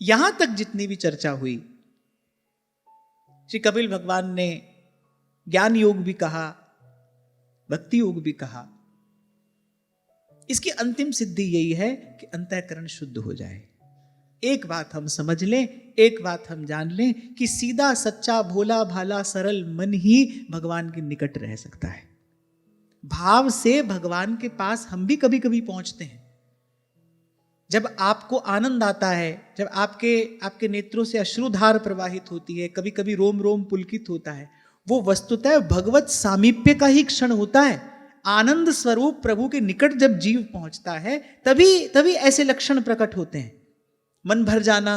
यहां तक जितनी भी चर्चा हुई, श्री कपिल भगवान ने ज्ञान योग भी कहा, भक्ति योग भी कहा। इसकी अंतिम सिद्धि यही है कि अंतःकरण शुद्ध हो जाए। एक बात हम समझ लें, एक बात हम जान लें कि सीधा सच्चा भोला भाला सरल मन ही भगवान के निकट रह सकता है। भाव से भगवान के पास हम भी कभी कभी पहुंचते हैं। जब आपको आनंद आता है, जब आपके नेत्रों से अश्रुधार प्रवाहित होती है, कभी कभी रोम रोम पुलकित होता है, वो वस्तुतः भगवत सामीप्य का ही क्षण होता है। आनंद स्वरूप प्रभु के निकट जब जीव पहुंचता है तभी ऐसे लक्षण प्रकट होते हैं। मन भर जाना,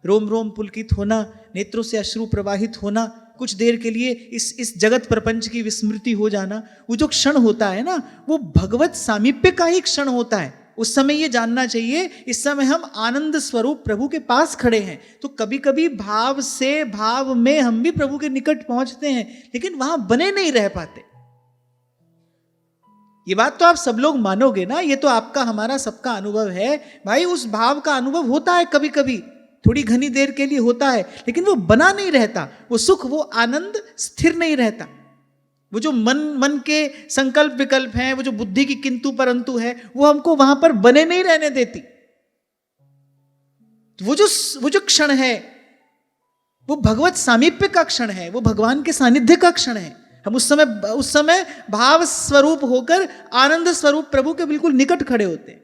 रोम रोम पुलकित होना, नेत्रों से अश्रु प्रवाहित होना, कुछ देर के लिए इस जगत प्रपंच की विस्मृति हो जाना, वो जो क्षण होता है ना, वो भगवत सामीप्य का ही क्षण होता है। उस समय ये जानना चाहिए, इस समय हम आनंद स्वरूप प्रभु के पास खड़े हैं। तो कभी कभी भाव से भाव में हम भी प्रभु के निकट पहुंचते हैं, लेकिन वहां बने नहीं रह पाते। ये बात तो आप सब लोग मानोगे ना, ये तो आपका हमारा सबका अनुभव है भाई। उस भाव का अनुभव होता है कभी कभी, थोड़ी घनी देर के लिए होता है, लेकिन वो बना नहीं रहता। वो सुख, वो आनंद स्थिर नहीं रहता। वो जो मन के संकल्प विकल्प हैं, वो जो बुद्धि की किंतु परंतु है, वो हमको वहां पर बने नहीं रहने देती। वो जो क्षण है, वो भगवत सामीप्य का क्षण है, वो भगवान के सानिध्य का क्षण है। हम उस समय भाव स्वरूप होकर आनंद स्वरूप प्रभु के बिल्कुल निकट खड़े होते हैं।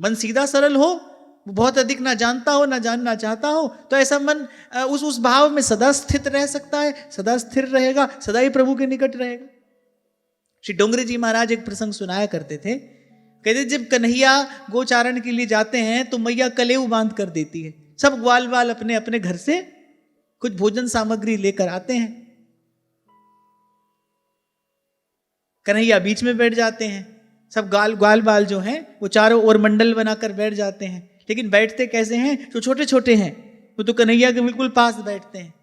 मन सीधा सरल हो, बहुत अधिक ना जानता हो ना जानना चाहता हो, तो ऐसा मन उस भाव में सदा स्थित रह सकता है, सदा स्थिर रहेगा, सदा ही प्रभु के निकट रहेगा। श्री डोंगरे जी महाराज एक प्रसंग सुनाया करते थे। कहते जब कन्हैया गोचारण के लिए जाते हैं तो मैया कलेऊ बांध कर देती है। सब ग्वाल बाल अपने अपने घर से कुछ भोजन सामग्री लेकर आते हैं। कन्हैया बीच में बैठ जाते हैं। सब ग्वाल बाल जो हैं वो चारों ओर मंडल बनाकर बैठ जाते हैं। लेकिन बैठते कैसे हैं? जो छोटे छोटे हैं वो तो कन्हैया के बिल्कुल पास बैठते हैं,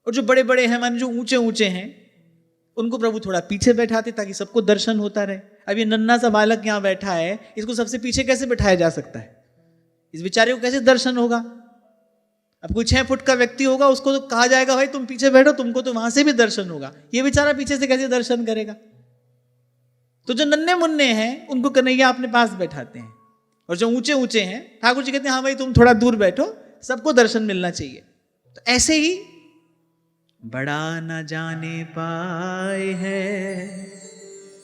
और जो बड़े बड़े हैं, मान जो ऊंचे ऊंचे हैं, उनको प्रभु थोड़ा पीछे बैठाते ताकि सबको दर्शन होता रहे। अब ये नन्हा सा बालक यहाँ बैठा है, इसको सबसे पीछे कैसे बैठाया जा सकता है? इस बेचारे को कैसे दर्शन होगा? अब कोई 6 फुट का व्यक्ति होगा, उसको तो कहा जाएगा भाई तुम पीछे बैठो, तुमको तो वहां से भी दर्शन होगा। ये बेचारा पीछे से कैसे दर्शन करेगा? तो जो नन्हे मुन्ने हैं उनको कन्हैया अपने पास बैठाते हैं, और जो ऊंचे ऊंचे हैं ठाकुर जी कहते हैं हाँ भाई तुम थोड़ा दूर बैठो, सबको दर्शन मिलना चाहिए। तो ऐसे ही बड़ा न जाने पाए है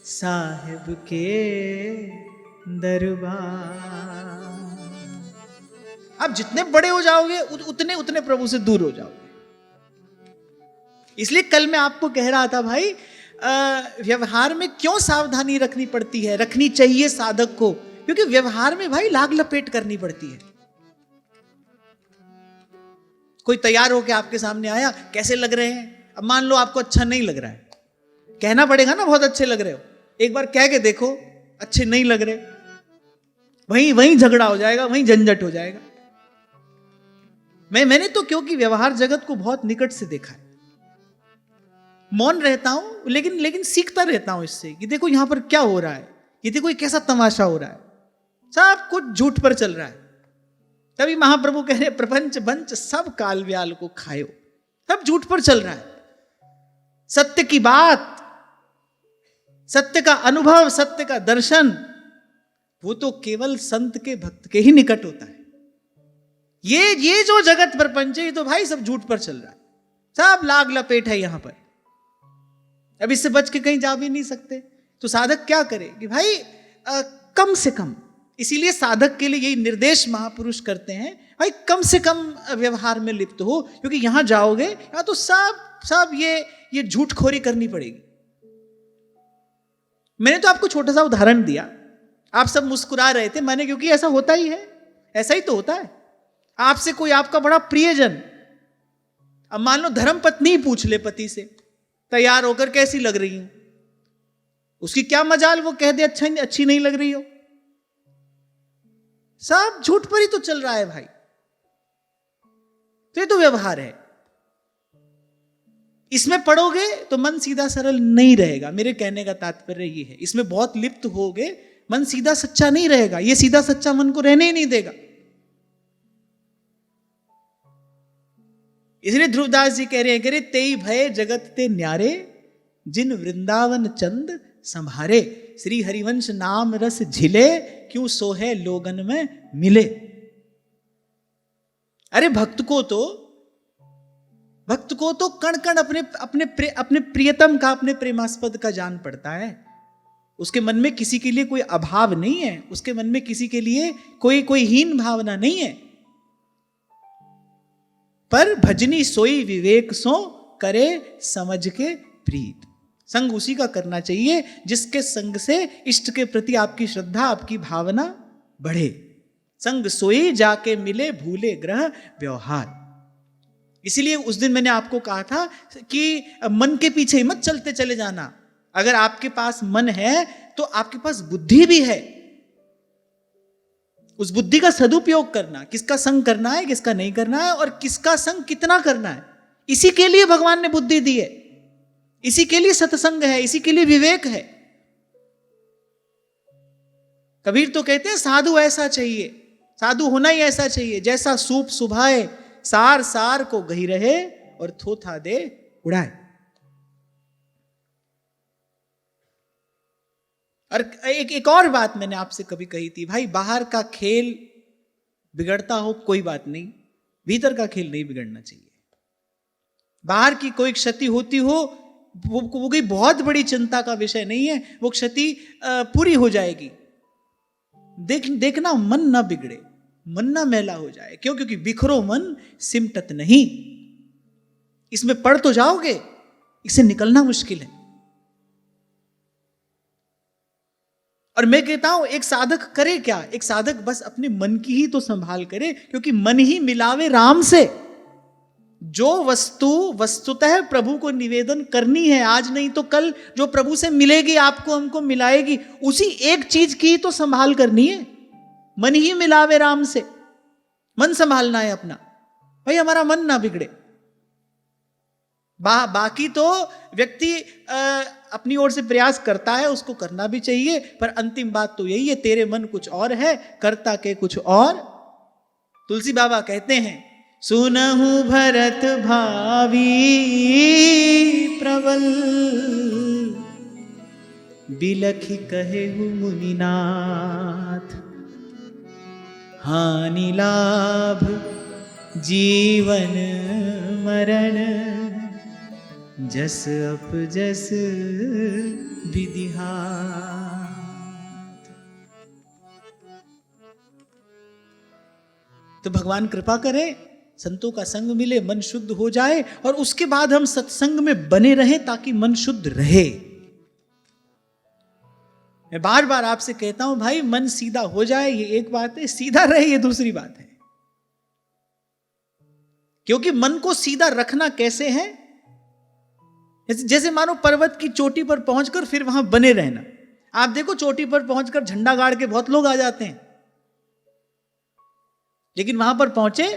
साहिब के दरबार। आप जितने बड़े हो जाओगे उतने उतने प्रभु से दूर हो जाओगे। इसलिए कल मैं आपको कह रहा था भाई, व्यवहार में क्यों सावधानी रखनी पड़ती है, रखनी चाहिए साधक को, क्योंकि व्यवहार में भाई लाग लपेट करनी पड़ती है। कोई तैयार होकर आपके सामने आया, कैसे लग रहे हैं? अब मान लो आपको अच्छा नहीं लग रहा है, कहना पड़ेगा ना बहुत अच्छे लग रहे हो। एक बार कह के देखो अच्छे नहीं लग रहे, वहीं झगड़ा हो जाएगा, वहीं झंझट हो जाएगा। मैंने तो क्योंकि व्यवहार जगत को बहुत निकट से देखा है, मौन रहता हूं, लेकिन सीखता रहता हूं इससे कि देखो यहां पर क्या हो रहा है, ये देखो ये कैसा तमाशा हो रहा है, सब कुछ झूठ पर चल रहा है। तभी महाप्रभु कह रहे प्रपंच बंच सब काल व्याल को खायो, सब झूठ पर चल रहा है। सत्य की बात, सत्य का अनुभव, सत्य का दर्शन, वो तो केवल संत के भक्त के ही निकट होता है। ये जो जगत प्रपंच है, ये तो भाई सब झूठ पर चल रहा है, सब लाग लपेट है यहां पर। अब इससे बच के कहीं जा भी नहीं सकते। तो साधक क्या करे कि भाई कम से कम, इसीलिए साधक के लिए यही निर्देश महापुरुष करते हैं, भाई कम से कम व्यवहार में लिप्त हो, क्योंकि यहां जाओगे यहां तो सब ये झूठखोरी करनी पड़ेगी। मैंने तो आपको छोटा सा उदाहरण दिया, आप सब मुस्कुरा रहे थे, मैंने क्योंकि ऐसा होता ही है, ऐसा ही तो होता है। आपसे कोई आपका बड़ा प्रियजन, अब मान लो धर्म पत्नी पूछ ले पति से तैयार होकर कैसी लग रही हूं, उसकी क्या मजाल वो कह दे अच्छी नहीं लग रही हो। सब झूठ पर ही तो चल रहा है भाई। तो ये तो व्यवहार है, इसमें पढ़ोगे तो मन सीधा सरल नहीं रहेगा। मेरे कहने का तात्पर्य ये है, इसमें बहुत लिप्त होगे मन सीधा सच्चा नहीं रहेगा, ये सीधा सच्चा मन को रहने ही नहीं देगा। इसलिए ध्रुवदास जी कह रहे हैं, कह रहे तेई भय जगत ते न्यारे, जिन वृंदावन चंद संभारे। श्री हरिवंश नाम रस झिले, क्यों सोहे लोगन में मिले। अरे भक्त को तो कण कण अपने प्रियतम का, अपने प्रेमास्पद का जान पड़ता है। उसके मन में किसी के लिए कोई अभाव नहीं है, उसके मन में किसी के लिए कोई हीन भावना नहीं है। पर भजनी सोई विवेक सो, करे समझ के प्रीत। संग उसी का करना चाहिए जिसके संग से इष्ट के प्रति आपकी श्रद्धा, आपकी भावना बढ़े। संग सोई जाके मिले, भूले ग्रह व्यवहार। इसीलिए उस दिन मैंने आपको कहा था कि मन के पीछे मत चलते चले जाना। अगर आपके पास मन है तो आपके पास बुद्धि भी है, उस बुद्धि का सदुपयोग करना, किसका संग करना है, किसका नहीं करना है, और किसका संग कितना करना है। इसी के लिए भगवान ने बुद्धि दी है, इसी के लिए सत्संग है, इसी के लिए विवेक है। कबीर तो कहते हैं साधु ऐसा चाहिए, साधु होना ही ऐसा चाहिए, जैसा सूप सुभाए, सार सार को गही रहे, और थोथा दे उड़ाए। और एक और बात मैंने आपसे कभी कही थी, भाई बाहर का खेल बिगड़ता हो कोई बात नहीं, भीतर का खेल नहीं बिगड़ना चाहिए। बाहर की कोई क्षति होती हो वो कोई बहुत बड़ी चिंता का विषय नहीं है, वो क्षति पूरी हो जाएगी। देखना मन ना बिगड़े, मन ना मैला हो जाए। क्यों? क्योंकि बिखरो मन सिमटत नहीं। इसमें पड़ तो जाओगे, इससे निकलना मुश्किल है। और मैं कहता हूं एक साधक करे क्या? एक साधक बस अपने मन की ही तो संभाल करे, क्योंकि मन ही मिलावे राम से। जो वस्तु वस्तुतः प्रभु को निवेदन करनी है, आज नहीं तो कल जो प्रभु से मिलेगी, आपको हमको मिलाएगी, उसी एक चीज की तो संभाल करनी है। मन ही मिलावे राम से, मन संभालना है अपना, भाई हमारा मन ना बिगड़े। बाकी तो व्यक्ति अपनी ओर से प्रयास करता है, उसको करना भी चाहिए, पर अंतिम बात तो यही है, तेरे मन कुछ और है, करता के कुछ और। तुलसी बाबा कहते हैं, सुनहु भरत भावी प्रबल, बिलखि कहेहु मुनिनाथ, हानि लाभ जीवन मरण, जस अप जस विधिहात। तो भगवान कृपा करे, संतों का संग मिले, मन शुद्ध हो जाए, और उसके बाद हम सत्संग में बने रहें ताकि मन शुद्ध रहे। मैं बार बार आपसे कहता हूं भाई, मन सीधा हो जाए ये एक बात है, सीधा रहे ये दूसरी बात है। क्योंकि मन को सीधा रखना कैसे है? जैसे मानो पर्वत की चोटी पर पहुंचकर फिर वहां बने रहना। आप देखो चोटी पर पहुंचकर झंडा गाड़ के बहुत लोग आ जाते हैं, लेकिन वहां पर पहुंचे,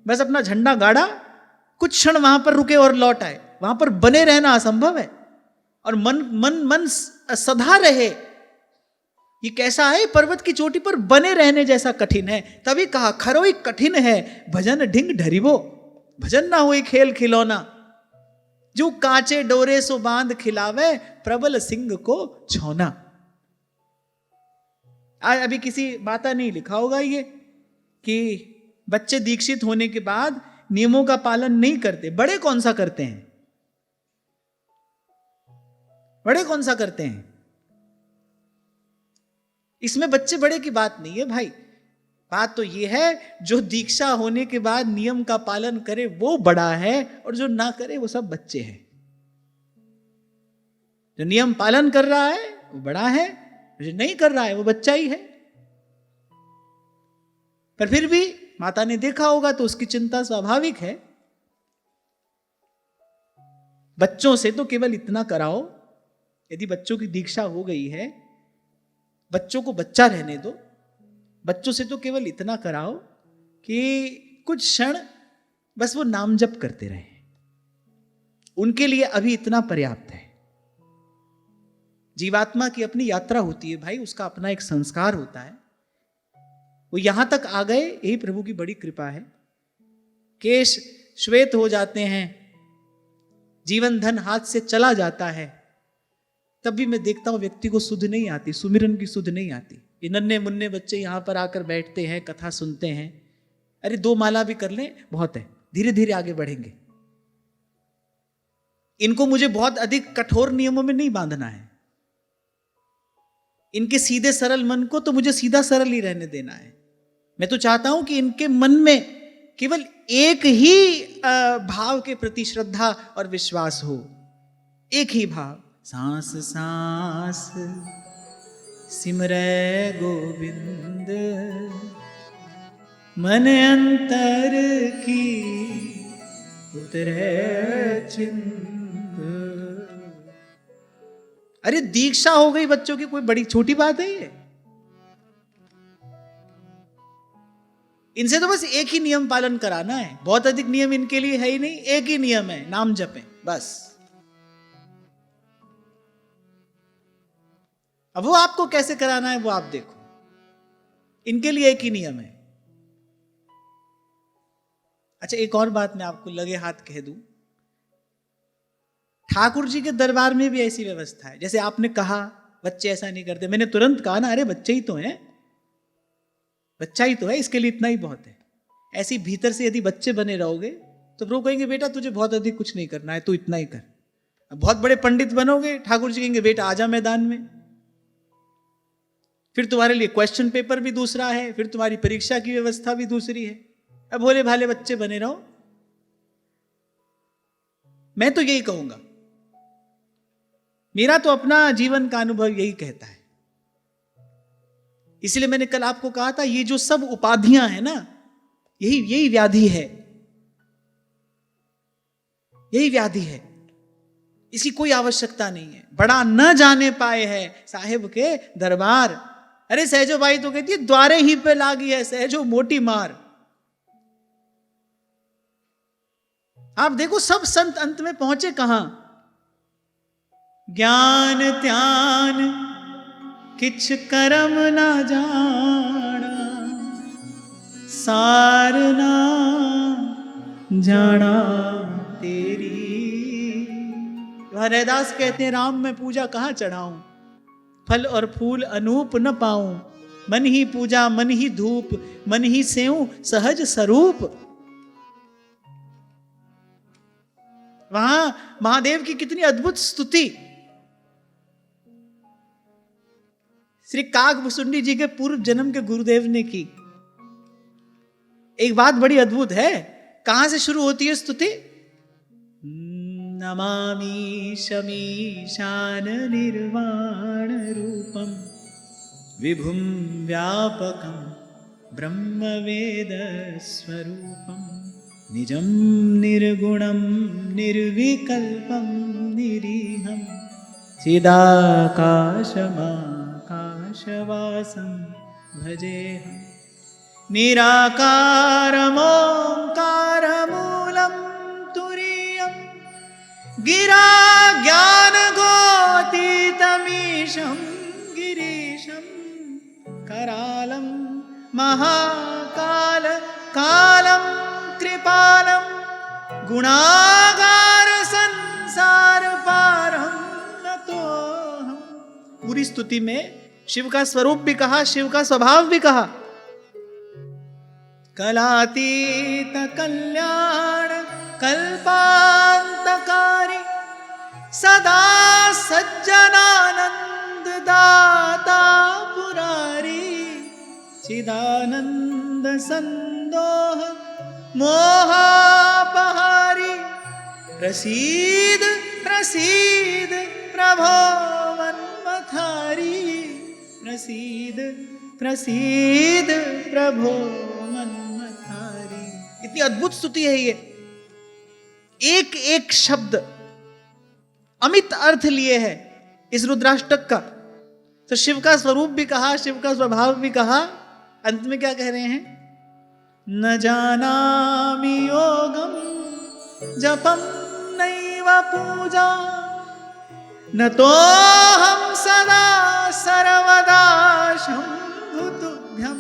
बस अपना झंडा गाड़ा, कुछ क्षण वहां पर रुके और लौट आए। वहां पर बने रहना असंभव है। और मन सदा रहे, ये कैसा है? पर्वत की चोटी पर बने रहने जैसा कठिन है। तभी कहा खरोई कठिन है, भजन ढिंग ढरिबो, भजन ना हुई खेल खिलौना, जो कांचे डोरे सो बांध खिलावे, प्रबल सिंह को छौना। आज अभी किसी माता ने लिखा होगा ये कि बच्चे दीक्षित होने के बाद नियमों का पालन नहीं करते। बड़े कौन सा करते हैं? बड़े कौन सा करते हैं? इसमें बच्चे बड़े की बात नहीं है भाई। बात तो ये है, जो दीक्षा होने के बाद नियम का पालन करे वो बड़ा है, और जो ना करे वो सब बच्चे हैं। जो नियम पालन कर रहा है वो बड़ा है, जो नहीं कर रहा है वो बच्चा ही है। पर फिर भी माता ने देखा होगा तो उसकी चिंता स्वाभाविक है। बच्चों से तो केवल इतना कराओ, यदि बच्चों की दीक्षा हो गई है, बच्चों को बच्चा रहने दो। बच्चों से तो केवल इतना कराओ कि कुछ क्षण बस वो नाम जप करते रहे, उनके लिए अभी इतना पर्याप्त है। जीवात्मा की अपनी यात्रा होती है भाई, उसका अपना एक संस्कार होता है। वो यहां तक आ गए, यही प्रभु की बड़ी कृपा है कि श्वेत हो जाते हैं, जीवन धन हाथ से चला जाता है, तब भी मैं देखता हूं व्यक्ति को सुध नहीं आती, सुमिरन की सुध नहीं आती। ये नन्हे मुन्ने बच्चे यहां पर आकर बैठते हैं, कथा सुनते हैं, अरे 2 माला भी कर लें बहुत है, धीरे धीरे आगे बढ़ेंगे। इनको मुझे बहुत अधिक कठोर नियमों में नहीं बांधना है, इनके सीधे सरल मन को तो मुझे सीधा सरल ही रहने देना है। मैं तो चाहता हूं कि इनके मन में केवल एक ही भाव के प्रति श्रद्धा और विश्वास हो, एक ही भाव, सांस सांस सिमरै गोविंद, मन अंतर की उतरे चिंत। अरे दीक्षा हो गई बच्चों की, कोई बड़ी छोटी बात है ये? इनसे तो बस एक ही नियम पालन कराना है, बहुत अधिक नियम इनके लिए है ही नहीं, एक ही नियम है, नाम जपें बस। अब वो आपको कैसे कराना है वो आप देखो, इनके लिए एक ही नियम है। अच्छा, एक और बात मैं आपको लगे हाथ कह दूं, ठाकुर जी के दरबार में भी ऐसी व्यवस्था है। जैसे आपने कहा बच्चे ऐसा नहीं करते, मैंने तुरंत कहा ना, अरे बच्चे ही तो हैं, बच्चा ही तो है, इसके लिए इतना ही बहुत है। ऐसी भीतर से यदि बच्चे बने रहोगे तो प्रभु कहेंगे बेटा तुझे बहुत अधिक कुछ नहीं करना है, तू इतना ही कर। अब बहुत बड़े पंडित बनोगे, ठाकुर जी कहेंगे बेटा आजा मैदान में। फिर तुम्हारे लिए क्वेश्चन पेपर भी दूसरा है, फिर तुम्हारी परीक्षा की व्यवस्था भी दूसरी है। अब भोले भाले बच्चे बने रहो। मैं तो यही कहूंगा, मेरा तो अपना जीवन का अनुभव यही कहता है। इसलिए मैंने कल आपको कहा था, ये जो सब उपाधियां हैं ना, यही व्याधि है, यही व्याधि है। इसकी कोई आवश्यकता नहीं है। बड़ा न जाने पाए है साहेब के दरबार। अरे सहजो भाई तो कहती है द्वारे ही पे लागी है सहजो मोटी मार। आप देखो सब संत अंत में पहुंचे कहां? ज्ञान त्यान किछ कर्म ना जाना, सार ना जाना तेरी। हरिदास कहते हैं राम में पूजा कहां चढ़ाऊं, फल और फूल अनूप न पाऊं, मन ही पूजा मन ही धूप, मन ही सेऊं सहज स्वरूप। वहां महादेव की कितनी अद्भुत स्तुति श्री काकभुसुंडी जी के पूर्व जन्म के गुरुदेव ने की। एक बात बड़ी अद्भुत है, कहां से शुरू होती है स्तुति? नमामि शमीशान निर्वाण रूपम विभुम व्यापकम ब्रह्म वेद स्वरूपम निजम निर्गुणम निर्विकल्पम निरीहम चिदाकाशमाकाशवासं भजेहम् निराकारमोङ्कारमूलं तुरीयं गिरा ज्ञानगोतीतमीशं गिरीशं करालं महाकाल कालं कृपालं गुणागार संसार पारं नतोऽहम्। पूरी स्तुति में शिव का स्वरूप भी कहा, शिव का स्वभाव भी कहा। कलातीत कल्याण कल्पांतकारी सदा सज्जनानंद दाता पुरारी चिदानंद संदोह मोहापहारी प्रसीद प्रसीद प्रभो मन्मथारी प्रसीद प्रसीद प्रभो मन्मथारी। इतनी अद्भुत स्तुति है ये, एक एक शब्द अमित अर्थ लिए है इस रुद्राष्टक का। तो शिव का स्वरूप भी कहा, शिव का स्वभाव भी कहा। अंत में क्या कह रहे हैं? न जानामि योगम जपम नैव पूजा न तो हम सदा सर्वदा शंभुतुभ्यं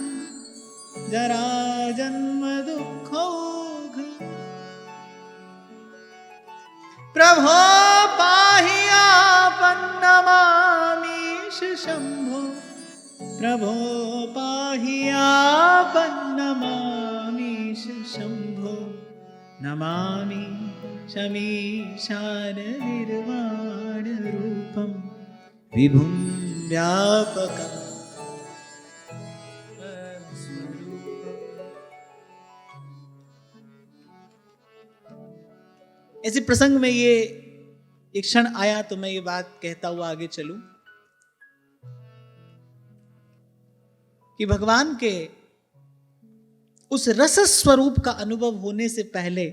जरा जन्म दुःखौघ प्रभो पाहियापन नमामीश शंभो, प्रभो पाहियापन नमामीश शंभो, नमामि शमीशान निर्वाण रूपम विभुं व्यापकम्। ऐसे प्रसंग में ये एक क्षण आया तो मैं ये बात कहता हुआ आगे चलूं कि भगवान के उस रस स्वरूप का अनुभव होने से पहले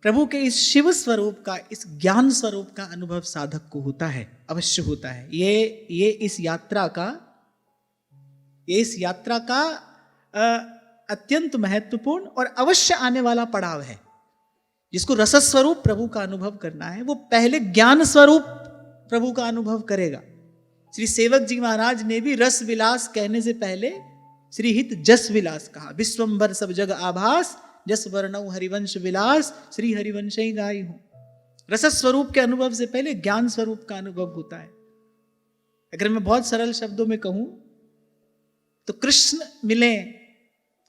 प्रभु के इस शिव स्वरूप का, इस ज्ञान स्वरूप का अनुभव साधक को होता है, अवश्य होता है। ये इस यात्रा का अत्यंत महत्वपूर्ण और अवश्य आने वाला पड़ाव है। जिसको रस स्वरूप प्रभु का अनुभव करना है वो पहले ज्ञान स्वरूप प्रभु का अनुभव करेगा। श्री सेवक जी महाराज ने भी रस विलास कहने से पहले श्री हित जस विलास कहा। विश्वंभर सब जग आभास, जस वर्णौ हरिवंश विलास, श्री हरिवंश ही गाई हूं। रस स्वरूप के अनुभव से पहले ज्ञान स्वरूप का अनुभव होता है। अगर मैं बहुत सरल शब्दों में कहूं तो कृष्ण मिले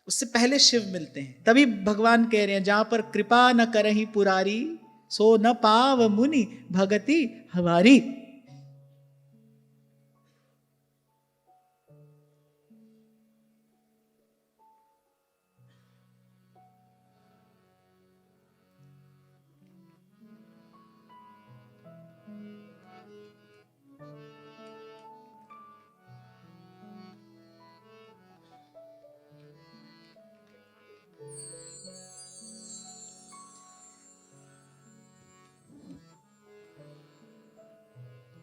उससे पहले शिव मिलते हैं। तभी भगवान कह रहे हैं जहां पर कृपा न करहि पुरारी, सो न पाव मुनि भगति हमारी।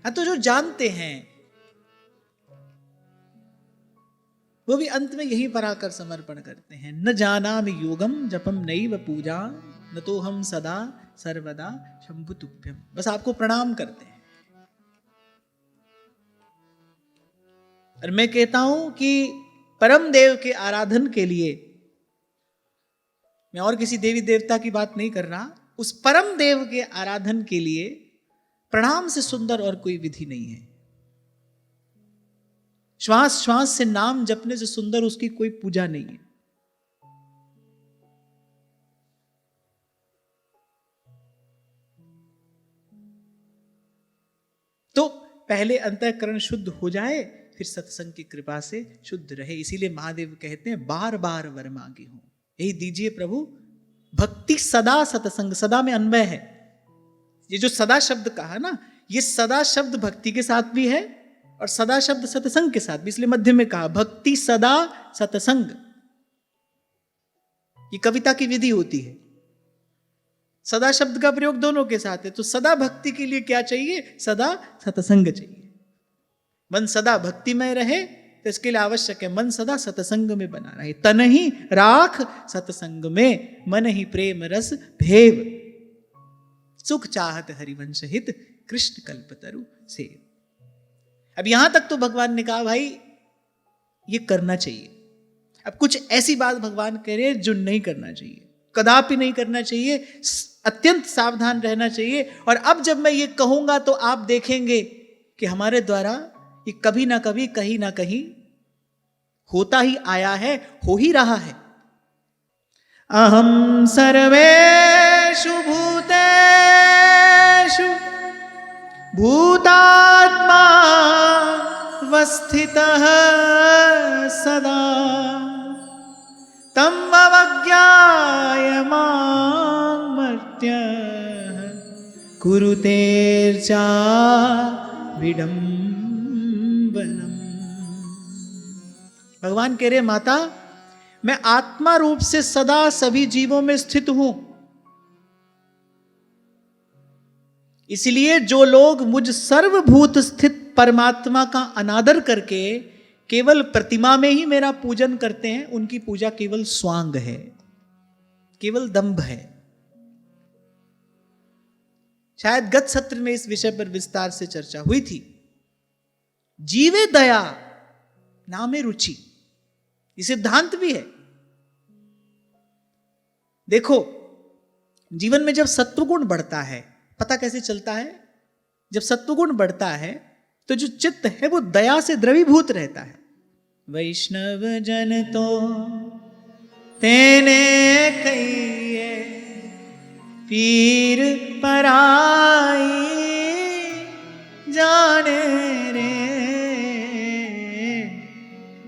हाँ, तो जो जानते हैं वो भी अंत में यही पर आकर समर्पण करते हैं। न जानामि योगम जपम नैव पूजा, न तो हम सदा सर्वदा शंभु तुभ्यम। बस आपको प्रणाम करते हैं। और मैं कहता हूं कि परम देव के आराधन के लिए, मैं और किसी देवी देवता की बात नहीं कर रहा, उस परम देव के आराधन के लिए प्रणाम से सुंदर और कोई विधि नहीं है। श्वास श्वास से नाम जपने से सुंदर उसकी कोई पूजा नहीं है। तो पहले अंतःकरण शुद्ध हो जाए, फिर सत्संग की कृपा से शुद्ध रहे। इसीलिए महादेव कहते हैं बार बार वर मांगी हूं, यही दीजिए प्रभु भक्ति सदा सत्संग। सदा में अन्वय है। ये जो सदा शब्द कहा ना, ये सदा शब्द भक्ति के साथ भी है और सदा शब्द सत्संग के साथ भी, इसलिए मध्य में कहा भक्ति सदा सत्संग। ये कविता की विधि होती है। सदा शब्द का प्रयोग दोनों के साथ है। तो सदा भक्ति के लिए क्या चाहिए? सदा सत्संग चाहिए। मन सदा भक्तिमय रहे तो इसके लिए आवश्यक है मन सदा सत्संग में बना रहे। तन ही राख सत्संग में, मन ही प्रेम रस भेव, सुख चाहत हरिवंश हित, कृष्ण कल्पतरु से। अब यहां तक तो भगवान ने कहा भाई ये करना चाहिए। अब कुछ ऐसी बात भगवान कह रहे हैं जो नहीं करना चाहिए, कदापि नहीं करना चाहिए, अत्यंत सावधान रहना चाहिए। और अब जब मैं ये कहूंगा तो आप देखेंगे कि हमारे द्वारा ये कभी ना कभी, कहीं ना कहीं होता ही आया है, हो ही रहा है। अहम सर्वेषु भूतेषु भूतात्मा वस्थितः सदा, तम अवज्ञाय मां मर्त्यः कुरुतेर्चा विडम्बनम्। भगवान कह रहे माता, मैं आत्मा रूप से सदा सभी जीवों में स्थित हूं। इसलिए जो लोग मुझ सर्वभूत स्थित परमात्मा का अनादर करके केवल प्रतिमा में ही मेरा पूजन करते हैं, उनकी पूजा केवल स्वांग है, केवल दंभ है। शायद गत सत्र में इस विषय पर विस्तार से चर्चा हुई थी। जीवे दया नामे रुचि, ये सिद्धांत भी है। देखो, जीवन में जब सत्वगुण बढ़ता है, पता कैसे चलता है? जब सत्वगुण बढ़ता है तो जो चित्त है वो दया से द्रवीभूत रहता है। वैष्णव जन तो तेने कहिए पीर पराई जाने रे,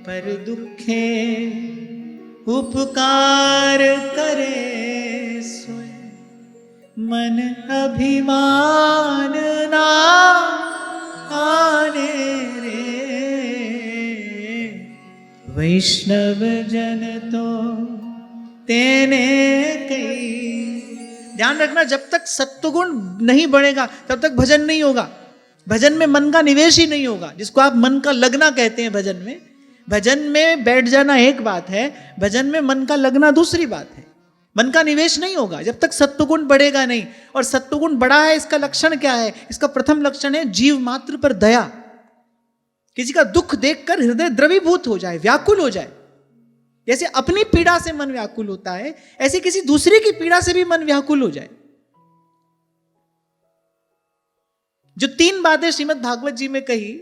पर दुखे उपकार करे सोए, मन अभिमान ना आने रे, वैष्णव जन तो तेने कही। ध्यान रखना, जब तक सत्वगुण नहीं बढ़ेगा तब तक भजन नहीं होगा। भजन में मन का निवेश ही नहीं होगा, जिसको आप मन का लगना कहते हैं। भजन में बैठ जाना एक बात है, भजन में मन का लगना दूसरी बात है। मन का निवेश नहीं होगा जब तक सत्वगुण बढ़ेगा नहीं। और सत्वगुण बढ़ा है, इसका लक्षण क्या है? इसका प्रथम लक्षण है जीव मात्र पर दया। किसी का दुख देखकर हृदय द्रवीभूत हो जाए, व्याकुल हो जाए। जैसे अपनी पीड़ा से मन व्याकुल होता है, ऐसे किसी दूसरे की पीड़ा से भी मन व्याकुल हो जाए। जो 3 बातें श्रीमद् भागवत जी में कही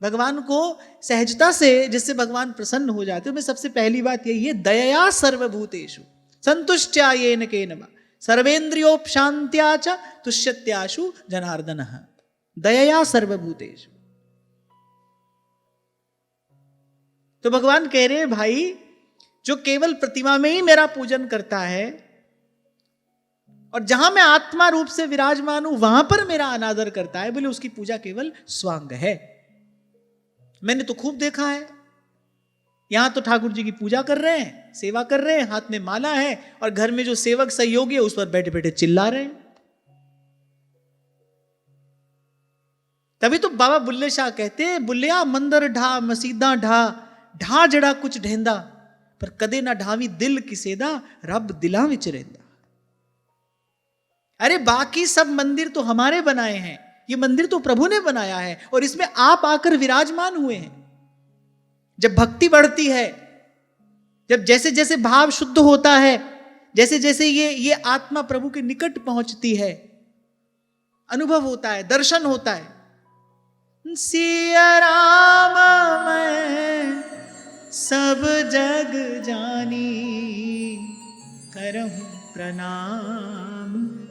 भगवान को सहजता से, जिससे भगवान प्रसन्न हो जाते हैं, सबसे पहली बात यही है, दयया सर्वभूतेषु संतुष्ट्या येन केनवा सर्वेन्द्रियोपशांत्या च तुष्यत्याशु जनार्दनः। दयया सर्वभूतेषु। तो भगवान कह रहे हैं, भाई जो केवल प्रतिमा में ही मेरा पूजन करता है और जहां मैं आत्मा रूप से विराजमान हूं वहां पर मेरा अनादर करता है, बोले उसकी पूजा केवल स्वांग है। मैंने तो खूब देखा है, यहां तो ठाकुर जी की पूजा कर रहे हैं, सेवा कर रहे हैं, हाथ में माला है, और घर में जो सेवक सहयोगी है उस पर बैठे बैठे चिल्ला रहे हैं। तभी तो बाबा बुल्ले शाह कहते हैं, बुल्लिया मंदिर ढा मसीदा ढा, ढा जड़ा कुछ ढेंदा, पर कदे ना ढावी दिल किसेदा, रब दिला विच रहिंदा। अरे बाकी सब मंदिर तो हमारे बनाए हैं, ये मंदिर तो प्रभु ने बनाया है, और इसमें आप आकर विराजमान हुए हैं। जब भक्ति बढ़ती है, जब जैसे जैसे भाव शुद्ध होता है, जैसे जैसे ये आत्मा प्रभु के निकट पहुंचती है, अनुभव होता है, दर्शन होता है। सिया राम मैं सब जग जानी, करहूं प्रणाम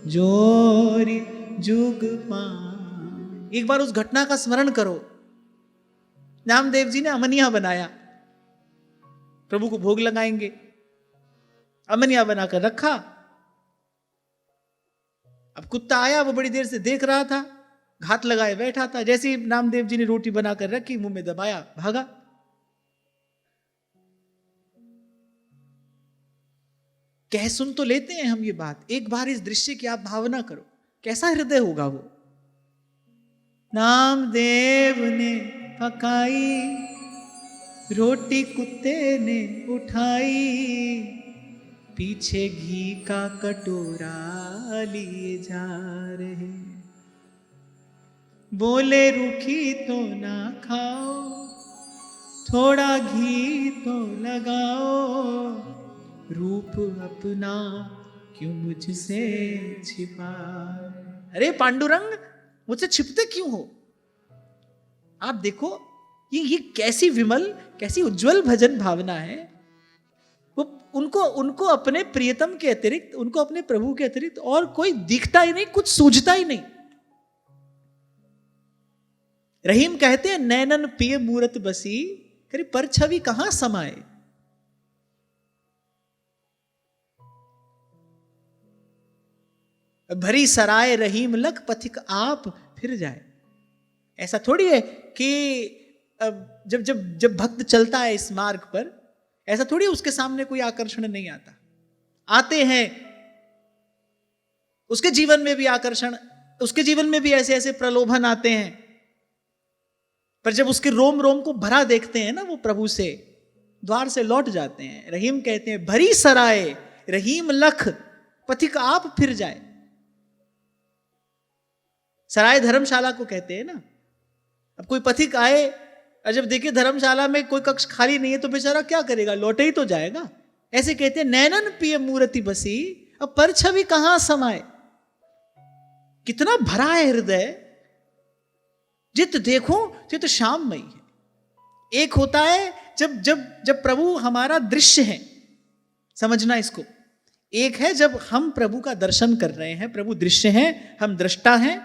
जोरी जुग पान। एक बार उस घटना का स्मरण करो। नामदेव जी ने अमनिया बनाया, प्रभु को भोग लगाएंगे, अमनिया बनाकर रखा। अब कुत्ता आया, वो बड़ी देर से देख रहा था, घात लगाए बैठा था। जैसे ही नामदेव जी ने रोटी बनाकर रखी, मुंह में दबाया, भागा। कह सुन तो लेते हैं हम ये बात, एक बार इस दृश्य की आप भावना करो, कैसा हृदय होगा वो। नामदेव ने पकाई रोटी, कुत्ते ने उठाई, पीछे घी का कटोरा लिए जा रहे, बोले रूखी तो ना खाओ, थोड़ा घी तो लगाओ, रूप अपना क्यों मुझसे छिपा। अरे पांडुरंग, मुझसे छिपते क्यों हो? आप देखो ये कैसी विमल, कैसी उज्जवल भजन भावना है। वो उनको अपने प्रियतम के अतिरिक्त, उनको अपने प्रभु के अतिरिक्त और कोई दिखता ही नहीं, कुछ सूझता ही नहीं। रहीम कहते हैं, नैनन पिय मूरत बसी, करे पर छवि कहां समाए। भरी सराय रहीम लख, पथिक आप फिर जाए। ऐसा थोड़ी है कि जब भक्त चलता है इस मार्ग पर, ऐसा थोड़ी उसके सामने कोई आकर्षण नहीं आता। आते हैं, उसके जीवन में भी आकर्षण, उसके जीवन में भी ऐसे ऐसे प्रलोभन आते हैं, पर जब उसके रोम रोम को भरा देखते हैं ना वो प्रभु से, द्वार से लौट जाते हैं। रहीम कहते हैं, भरी सराय रहीम लख, पथिक आप फिर जाए। सराय धर्मशाला को कहते हैं ना। अब कोई पथिक आए और जब देखे धर्मशाला में कोई कक्ष खाली नहीं है तो बेचारा क्या करेगा, लौटे ही तो जाएगा। ऐसे कहते हैं, नैनन पिय मूर्ति बसी, अब पर छवि कहां समाए। कितना भरा है हृदय, जित देखो चित श्याममयी है। एक होता है जब जब जब प्रभु हमारा दृश्य है, समझना इसको। एक है जब हम प्रभु का दर्शन कर रहे हैं, प्रभु दृश्य हैं, हम दृष्टा हैं,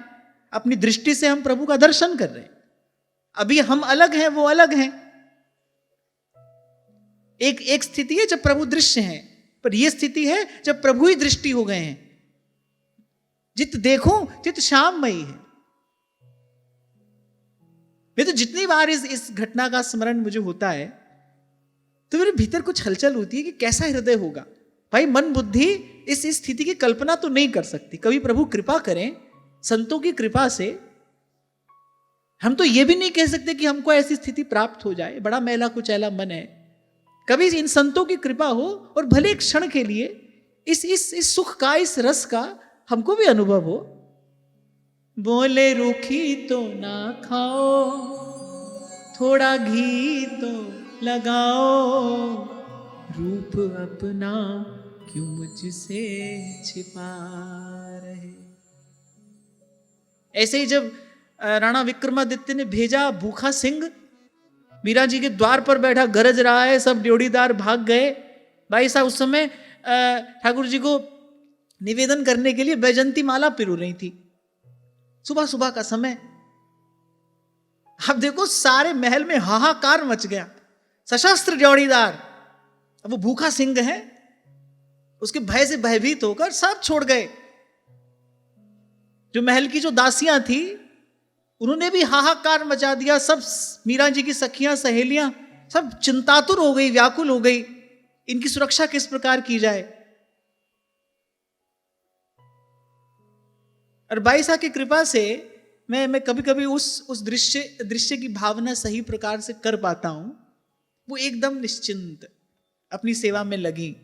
अपनी दृष्टि से हम प्रभु का दर्शन कर रहे हैं। अभी हम अलग हैं, वो अलग हैं। एक स्थिति है जब प्रभु दृश्य हैं, पर यह स्थिति है जब प्रभु ही दृष्टि हो गए हैं। जित देखो चित श्याममयी है। मैं तो जितनी बार इस घटना का स्मरण मुझे होता है तो मेरे भीतर कुछ हलचल होती है कि कैसा हृदय होगा। भाई मन बुद्धि इस स्थिति की कल्पना तो नहीं कर सकती। कभी प्रभु कृपा करें, संतों की कृपा से हम तो ये भी नहीं कह सकते कि हमको ऐसी स्थिति प्राप्त हो जाए, बड़ा मैला कुचैला मन है। कभी इन संतों की कृपा हो और भले एक क्षण के लिए इस सुख का, इस रस का हमको भी अनुभव हो। बोले रूखी तो ना खाओ, थोड़ा घी तो लगाओ, रूप अपना क्यों मुझसे छिपा रहे। ऐसे ही जब राणा विक्रमादित्य ने भेजा भूखा सिंह, मीरा जी के द्वार पर बैठा गरज रहा है, सब ड्योढ़ीदार भाग गए। भाई साहब उस समय ठाकुर जी को निवेदन करने के लिए बैजंती माला पिरो रही थी, सुबह सुबह का समय। अब देखो सारे महल में हाहाकार मच गया, सशस्त्र ड्योढ़ीदार। अब वो भूखा सिंह है, उसके भय से भयभीत होकर सब छोड़ गए। जो महल की जो दासियां थी उन्होंने भी हाहाकार मचा दिया। सब मीरा जी की सखियां सहेलियां सब चिंतातुर हो गई, व्याकुल हो गई, इनकी सुरक्षा किस प्रकार की जाए। और बाईसा की कृपा से मैं कभी कभी उस दृश्य की भावना सही प्रकार से कर पाता हूं। वो एकदम निश्चिंत अपनी सेवा में लगी,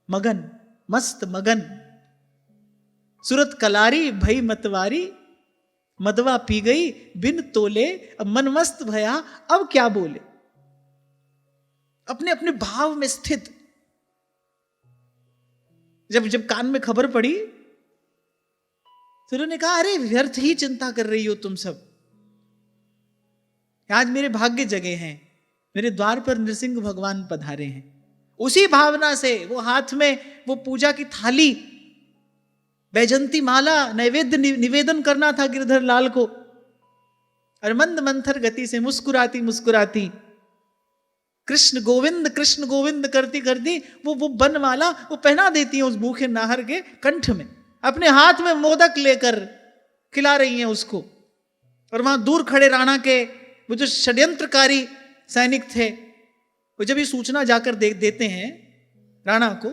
मगन, मस्त मगन। सूरत कलारी भई मतवारी, मदवा पी गई बिन तोले, अब मन मस्त भया अब क्या बोले। अपने अपने भाव में स्थित। जब कान में खबर पड़ी तो उन्होंने कहा, अरे व्यर्थ ही चिंता कर रही हो तुम सब। आज मेरे भाग्य जगे हैं, मेरे द्वार पर नृसिंह भगवान पधारे हैं। उसी भावना से वो हाथ में वो पूजा की थाली, बैजंती माला, नैवेद्य निवेदन करना था गिरधर लाल को। और मंद मंथर गति से मुस्कुराती मुस्कुराती कृष्ण गोविंद करती करती वो बनमाला वो पहना देती है उस भूखे नाहर के कंठ में। अपने हाथ में मोदक लेकर खिला रही हैं उसको। और वहां दूर खड़े राणा के वो जो षड्यंत्रकारी सैनिक थे, वो जब ये सूचना जाकर देते हैं राणा को,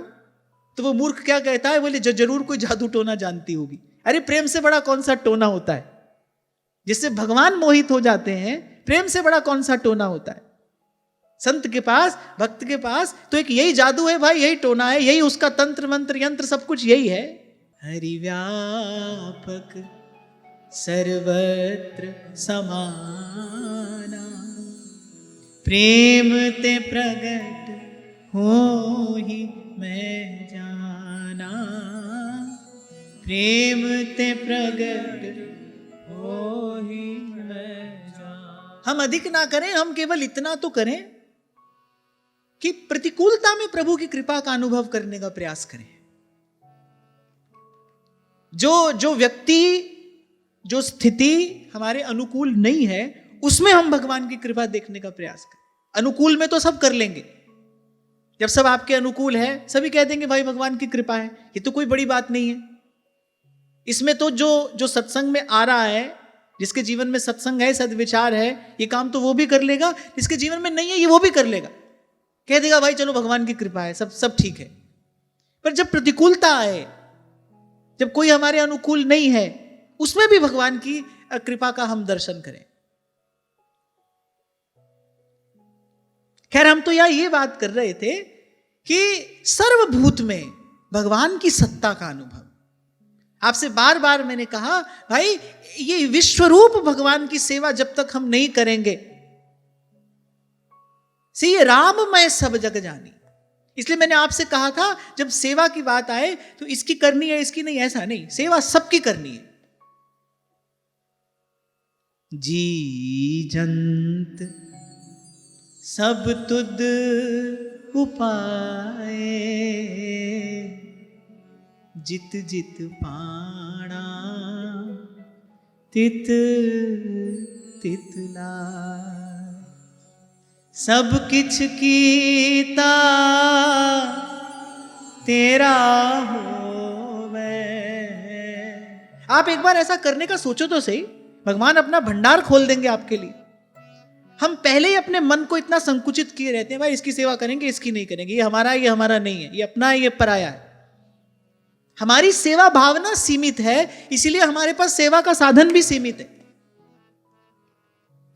तो वो मूर्ख क्या कहता है, बोले जरूर कोई जादू टोना जानती होगी। अरे प्रेम से बड़ा कौन सा टोना होता है, जिससे भगवान मोहित हो जाते हैं। प्रेम से बड़ा कौन सा टोना होता है। संत के पास, भक्त के पास तो एक यही जादू है भाई, यही टोना है, यही उसका तंत्र मंत्र यंत्र सब कुछ यही है। हरि व्यापक सर्वत्र समाना, प्रेम ते प्रगट हो ही मैं जाना, प्रेम ते प्रगट हो ही मैं जाना। हम अधिक ना करें, हम केवल इतना तो करें कि प्रतिकूलता में प्रभु की कृपा का अनुभव करने का प्रयास करें। जो व्यक्ति, जो स्थिति हमारे अनुकूल नहीं है, उसमें हम भगवान की कृपा देखने का प्रयास करें। अनुकूल में तो सब कर लेंगे, जब सब आपके अनुकूल है सभी कह देंगे भाई भगवान की कृपा है, ये तो कोई बड़ी बात नहीं है। इसमें तो जो सत्संग में आ रहा है, जिसके जीवन में सत्संग है, सद्विचार है, ये काम तो वो भी कर लेगा, जिसके जीवन में नहीं है ये वो भी कर लेगा, कह देगा भाई चलो भगवान की कृपा है, सब ठीक है। पर जब प्रतिकूलता आए, जब कोई हमारे अनुकूल नहीं है, उसमें भी भगवान की कृपा का हम दर्शन करें। खैर हम तो ये बात कर रहे थे कि सर्वभूत में भगवान की सत्ता का अनुभव। आपसे बार बार मैंने कहा भाई ये विश्वरूप भगवान की सेवा जब तक हम नहीं करेंगे, सी राम मैं सब जग जानी, इसलिए मैंने आपसे कहा था जब सेवा की बात आए तो इसकी करनी है इसकी नहीं, ऐसा नहीं, सेवा सबकी करनी है। जी जंत सब तुद उपाय, जित जित पाणा तित तित लाय। सब किछ कीता तेरा होवे। आप एक बार ऐसा करने का सोचो तो सही, भगवान अपना भंडार खोल देंगे आपके लिए। हम पहले ही अपने मन को इतना संकुचित किए रहते हैं, भाई इसकी सेवा करेंगे इसकी नहीं करेंगे, ये हमारा नहीं है, ये अपना है ये पराया है। हमारी सेवा भावना सीमित है, इसीलिए हमारे पास सेवा का साधन भी सीमित है।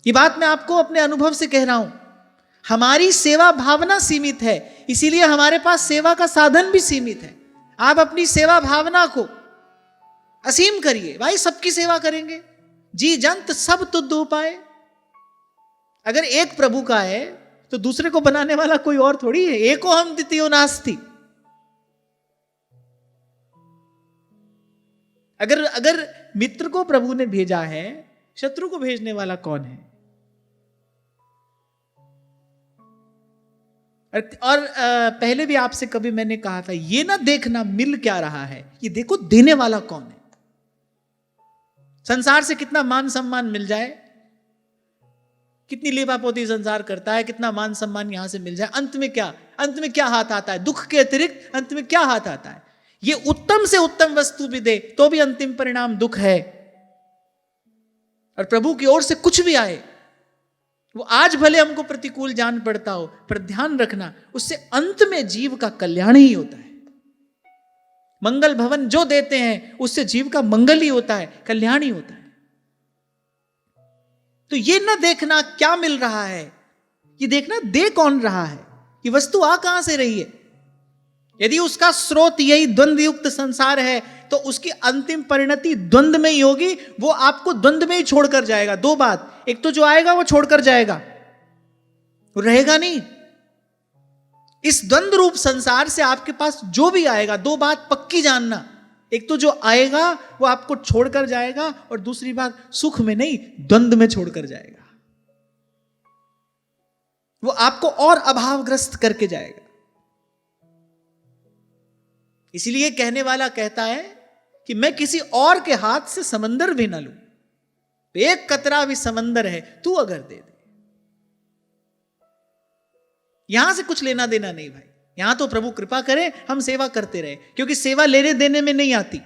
ये बात मैं आपको अपने अनुभव से कह रहा हूं। हमारी सेवा भावना सीमित है, इसीलिए हमारे पास सेवा का साधन भी सीमित है। आप अपनी सेवा भावना को असीम करिए, भाई सबकी सेवा करेंगे, जी जंत सब तुद उपाय। अगर एक प्रभु का है तो दूसरे को बनाने वाला कोई और थोड़ी है। एको हम द्वितीयो नास्ति। अगर मित्र को प्रभु ने भेजा है, शत्रु को भेजने वाला कौन है? और पहले भी आपसे कभी मैंने कहा था, ये ना देखना मिल क्या रहा है, ये देखो देने वाला कौन है। संसार से कितना मान सम्मान मिल जाए, कितनी लेपापोती संसार करता है, कितना मान सम्मान यहां से मिल जाए, अंत में क्या हाथ आता है? दुख के अतिरिक्त अंत में क्या हाथ आता है? ये उत्तम से उत्तम वस्तु भी दे तो भी अंतिम परिणाम दुख है। और प्रभु की ओर से कुछ भी आए, वो आज भले हमको प्रतिकूल जान पड़ता हो, पर ध्यान रखना उससे अंत में जीव का कल्याण ही होता है। मंगल भवन जो देते हैं उससे जीव का मंगल ही होता है, कल्याण ही होता है। तो ये ना देखना क्या मिल रहा है, ये देखना दे कौन रहा है, ये वस्तु आ कहां से रही है। यदि उसका स्रोत यही द्वंद्व युक्त संसार है तो उसकी अंतिम परिणति द्वंद्व में ही होगी। वो आपको द्वंद्व में ही छोड़कर जाएगा। दो बात, एक तो जो आएगा वो छोड़कर जाएगा, वो रहेगा नहीं। इस द्वंद्व रूप संसार से आपके पास जो भी आएगा, दो बात पक्की जानना, एक तो जो आएगा वो आपको छोड़कर जाएगा, और दूसरी बात सुख में नहीं द्वंद्व में छोड़कर जाएगा। वो आपको और अभावग्रस्त करके जाएगा। इसलिए कहने वाला कहता है कि मैं किसी और के हाथ से समंदर भी ना लूं, एक कतरा भी समंदर है तू अगर दे दे। यहां से कुछ लेना देना नहीं भाई, यहां तो प्रभु कृपा करे हम सेवा करते रहे, क्योंकि सेवा लेने देने में नहीं आती।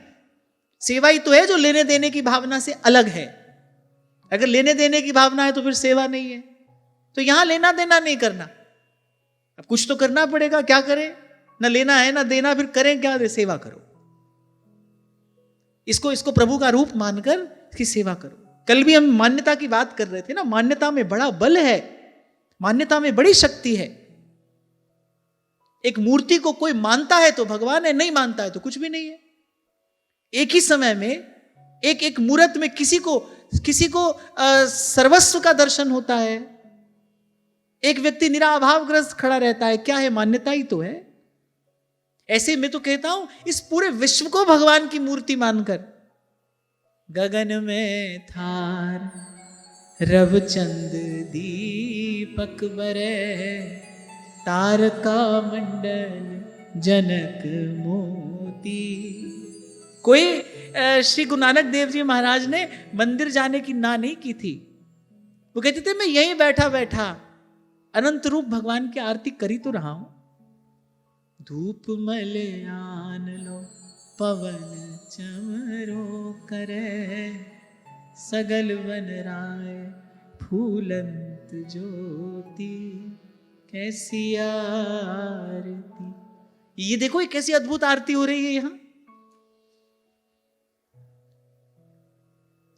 सेवा ही तो है जो लेने देने की भावना से अलग है। अगर लेने देने की भावना है तो फिर सेवा नहीं है। तो यहां लेना देना नहीं करना, अब कुछ तो करना पड़ेगा, क्या करें? ना लेना है ना देना, फिर करें क्या? सेवा करो, इसको प्रभु का रूप मानकर इसकी सेवा करो। कल भी हम मान्यता की बात कर रहे थे ना, मान्यता में बड़ा बल है, मान्यता में बड़ी शक्ति है। एक मूर्ति को कोई मानता है तो भगवान है, नहीं मानता है तो कुछ भी नहीं है। एक ही समय में एक मूर्त में किसी को सर्वस्व का दर्शन होता है, एक व्यक्ति निराभावग्रस्त खड़ा रहता है। क्या है? मान्यता ही तो है। ऐसे मैं तो कहता हूं इस पूरे विश्व को भगवान की मूर्ति मानकर, गगन में थार रवचंद दीपक बरे, तारका मंडल जनक मोती। कोई श्री गुरु नानक देव जी महाराज ने मंदिर जाने की ना नहीं की थी। वो कहते थे मैं यहीं बैठा बैठा अनंत रूप भगवान की आरती करी तो रहा हूं। धूप मलयान लो पवन चमरो करे, सगल वन राय फूलंत ज्योति, कैसी आरती। ये देखो ये कैसी अद्भुत आरती हो रही है यहां।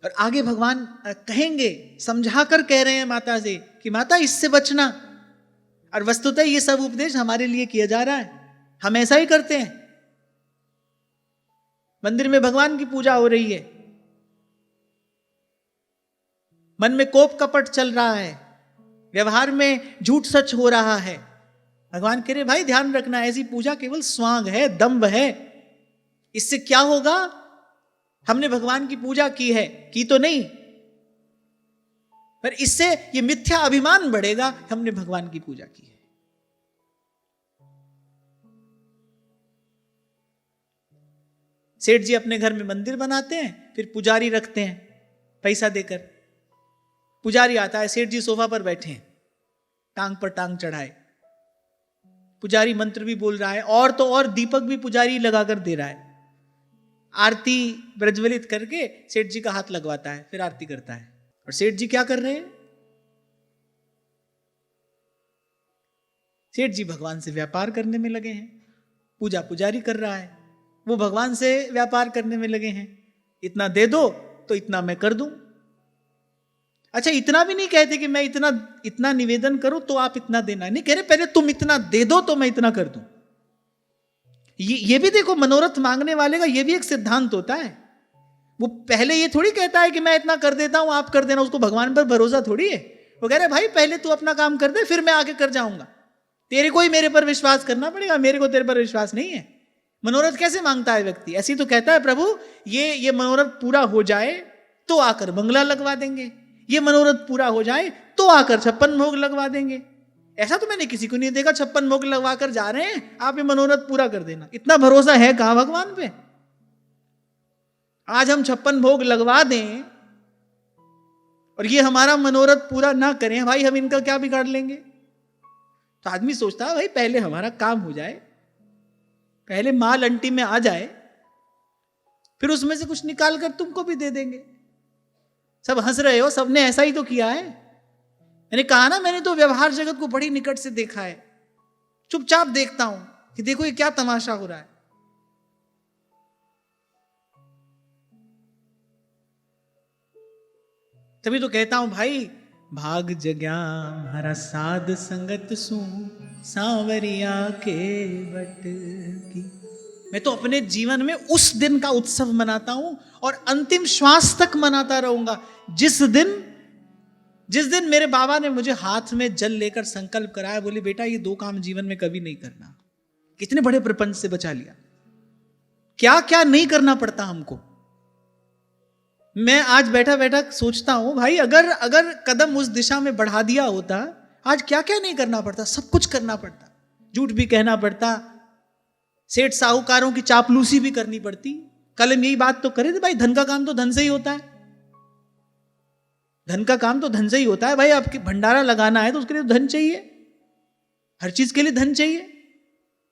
और आगे भगवान कहेंगे, समझाकर कह रहे हैं माता से कि माता इससे बचना। और वस्तुतः ये सब उपदेश हमारे लिए किया जा रहा है, हम ऐसा ही करते हैं। मंदिर में भगवान की पूजा हो रही है, मन में कोप कपट चल रहा है, व्यवहार में झूठ सच हो रहा है, भगवान कह रहे भाई ध्यान रखना, ऐसी पूजा केवल स्वांग है, दंभ है। इससे क्या होगा? हमने भगवान की पूजा की है, की तो नहीं, पर इससे ये मिथ्या अभिमान बढ़ेगा, हमने भगवान की पूजा की है। सेठ जी अपने घर में मंदिर बनाते हैं, फिर पुजारी रखते हैं पैसा देकर। पुजारी आता है, सेठ जी सोफा पर बैठे हैं, टांग पर टांग चढ़ाए, पुजारी मंत्र भी बोल रहा है, और तो और दीपक भी पुजारी लगाकर दे रहा है। आरती प्रज्वलित करके सेठ जी का हाथ लगवाता है, फिर आरती करता है। और सेठ जी क्या कर रहे हैं? सेठ जी भगवान से व्यापार करने में लगे हैं। पूजा पुजारी कर रहा है, वो भगवान से व्यापार करने में लगे हैं। इतना दे दो तो इतना मैं कर दूं। अच्छा, इतना भी नहीं कहते कि मैं इतना निवेदन करूं तो आप इतना देना, नहीं कह रहे पहले तुम इतना दे दो तो मैं इतना कर दूं। ये भी देखो, मनोरथ मांगने वाले का ये भी एक सिद्धांत होता है। वो पहले ये थोड़ी कहता है कि मैं इतना कर देता हूं आप कर देना, उसको भगवान पर भरोसा थोड़ी है। वो कह रहे भाई पहले तू अपना काम कर दे, फिर मैं आगे कर जाऊंगा। तेरे को ही मेरे पर विश्वास करना पड़ेगा, मेरे को तेरे पर विश्वास नहीं है। मनोरथ कैसे मांगता है व्यक्ति? ऐसी तो कहता है प्रभु ये मनोरथ पूरा हो जाए तो आकर बंगला लगवा देंगे, ये मनोरथ पूरा हो जाए तो आकर 56 भोग लगवा देंगे। ऐसा तो मैंने किसी को नहीं देखा 56 भोग लगवा कर जा रहे हैं, आप ये मनोरथ पूरा कर देना। इतना भरोसा है कहां भगवान पे? आज हम 56 भोग लगवा दें और ये हमारा मनोरथ पूरा ना करें, भाई हम इनका क्या बिगाड़ लेंगे? तो आदमी सोचता है भाई पहले हमारा काम हो जाए, पहले माल अंटी में आ जाए, फिर उसमें से कुछ निकाल कर तुमको भी दे देंगे। सब हंस रहे हो, सबने ऐसा ही तो किया है। मैंने कहा ना, मैंने तो व्यवहार जगत को बड़ी निकट से देखा है, चुपचाप देखता हूं कि देखो ये क्या तमाशा हो रहा है। तभी तो कहता हूं भाई, भाग जग्या हरा साध संगत सू सांवरिया के बट की। मैं तो अपने जीवन में उस दिन का उत्सव मनाता हूं और अंतिम श्वास तक मनाता रहूंगा जिस दिन मेरे बाबा ने मुझे हाथ में जल लेकर संकल्प कराया, बोले बेटा ये 2 काम जीवन में कभी नहीं करना। कितने बड़े प्रपंच से बचा लिया। क्या क्या नहीं करना पड़ता हमको। मैं आज बैठा बैठा सोचता हूं भाई अगर कदम उस दिशा में बढ़ा दिया होता, आज क्या क्या नहीं करना पड़ता, सब कुछ करना पड़ता। झूठ भी कहना पड़ता, सेठ साहूकारों की चापलूसी भी करनी पड़ती। कल हम यही बात तो करे थे भाई, धन का काम तो धन से ही होता है, धन का काम तो धन से ही होता है। भाई आपके भंडारा लगाना है तो उसके लिए धन चाहिए, हर चीज के लिए धन चाहिए।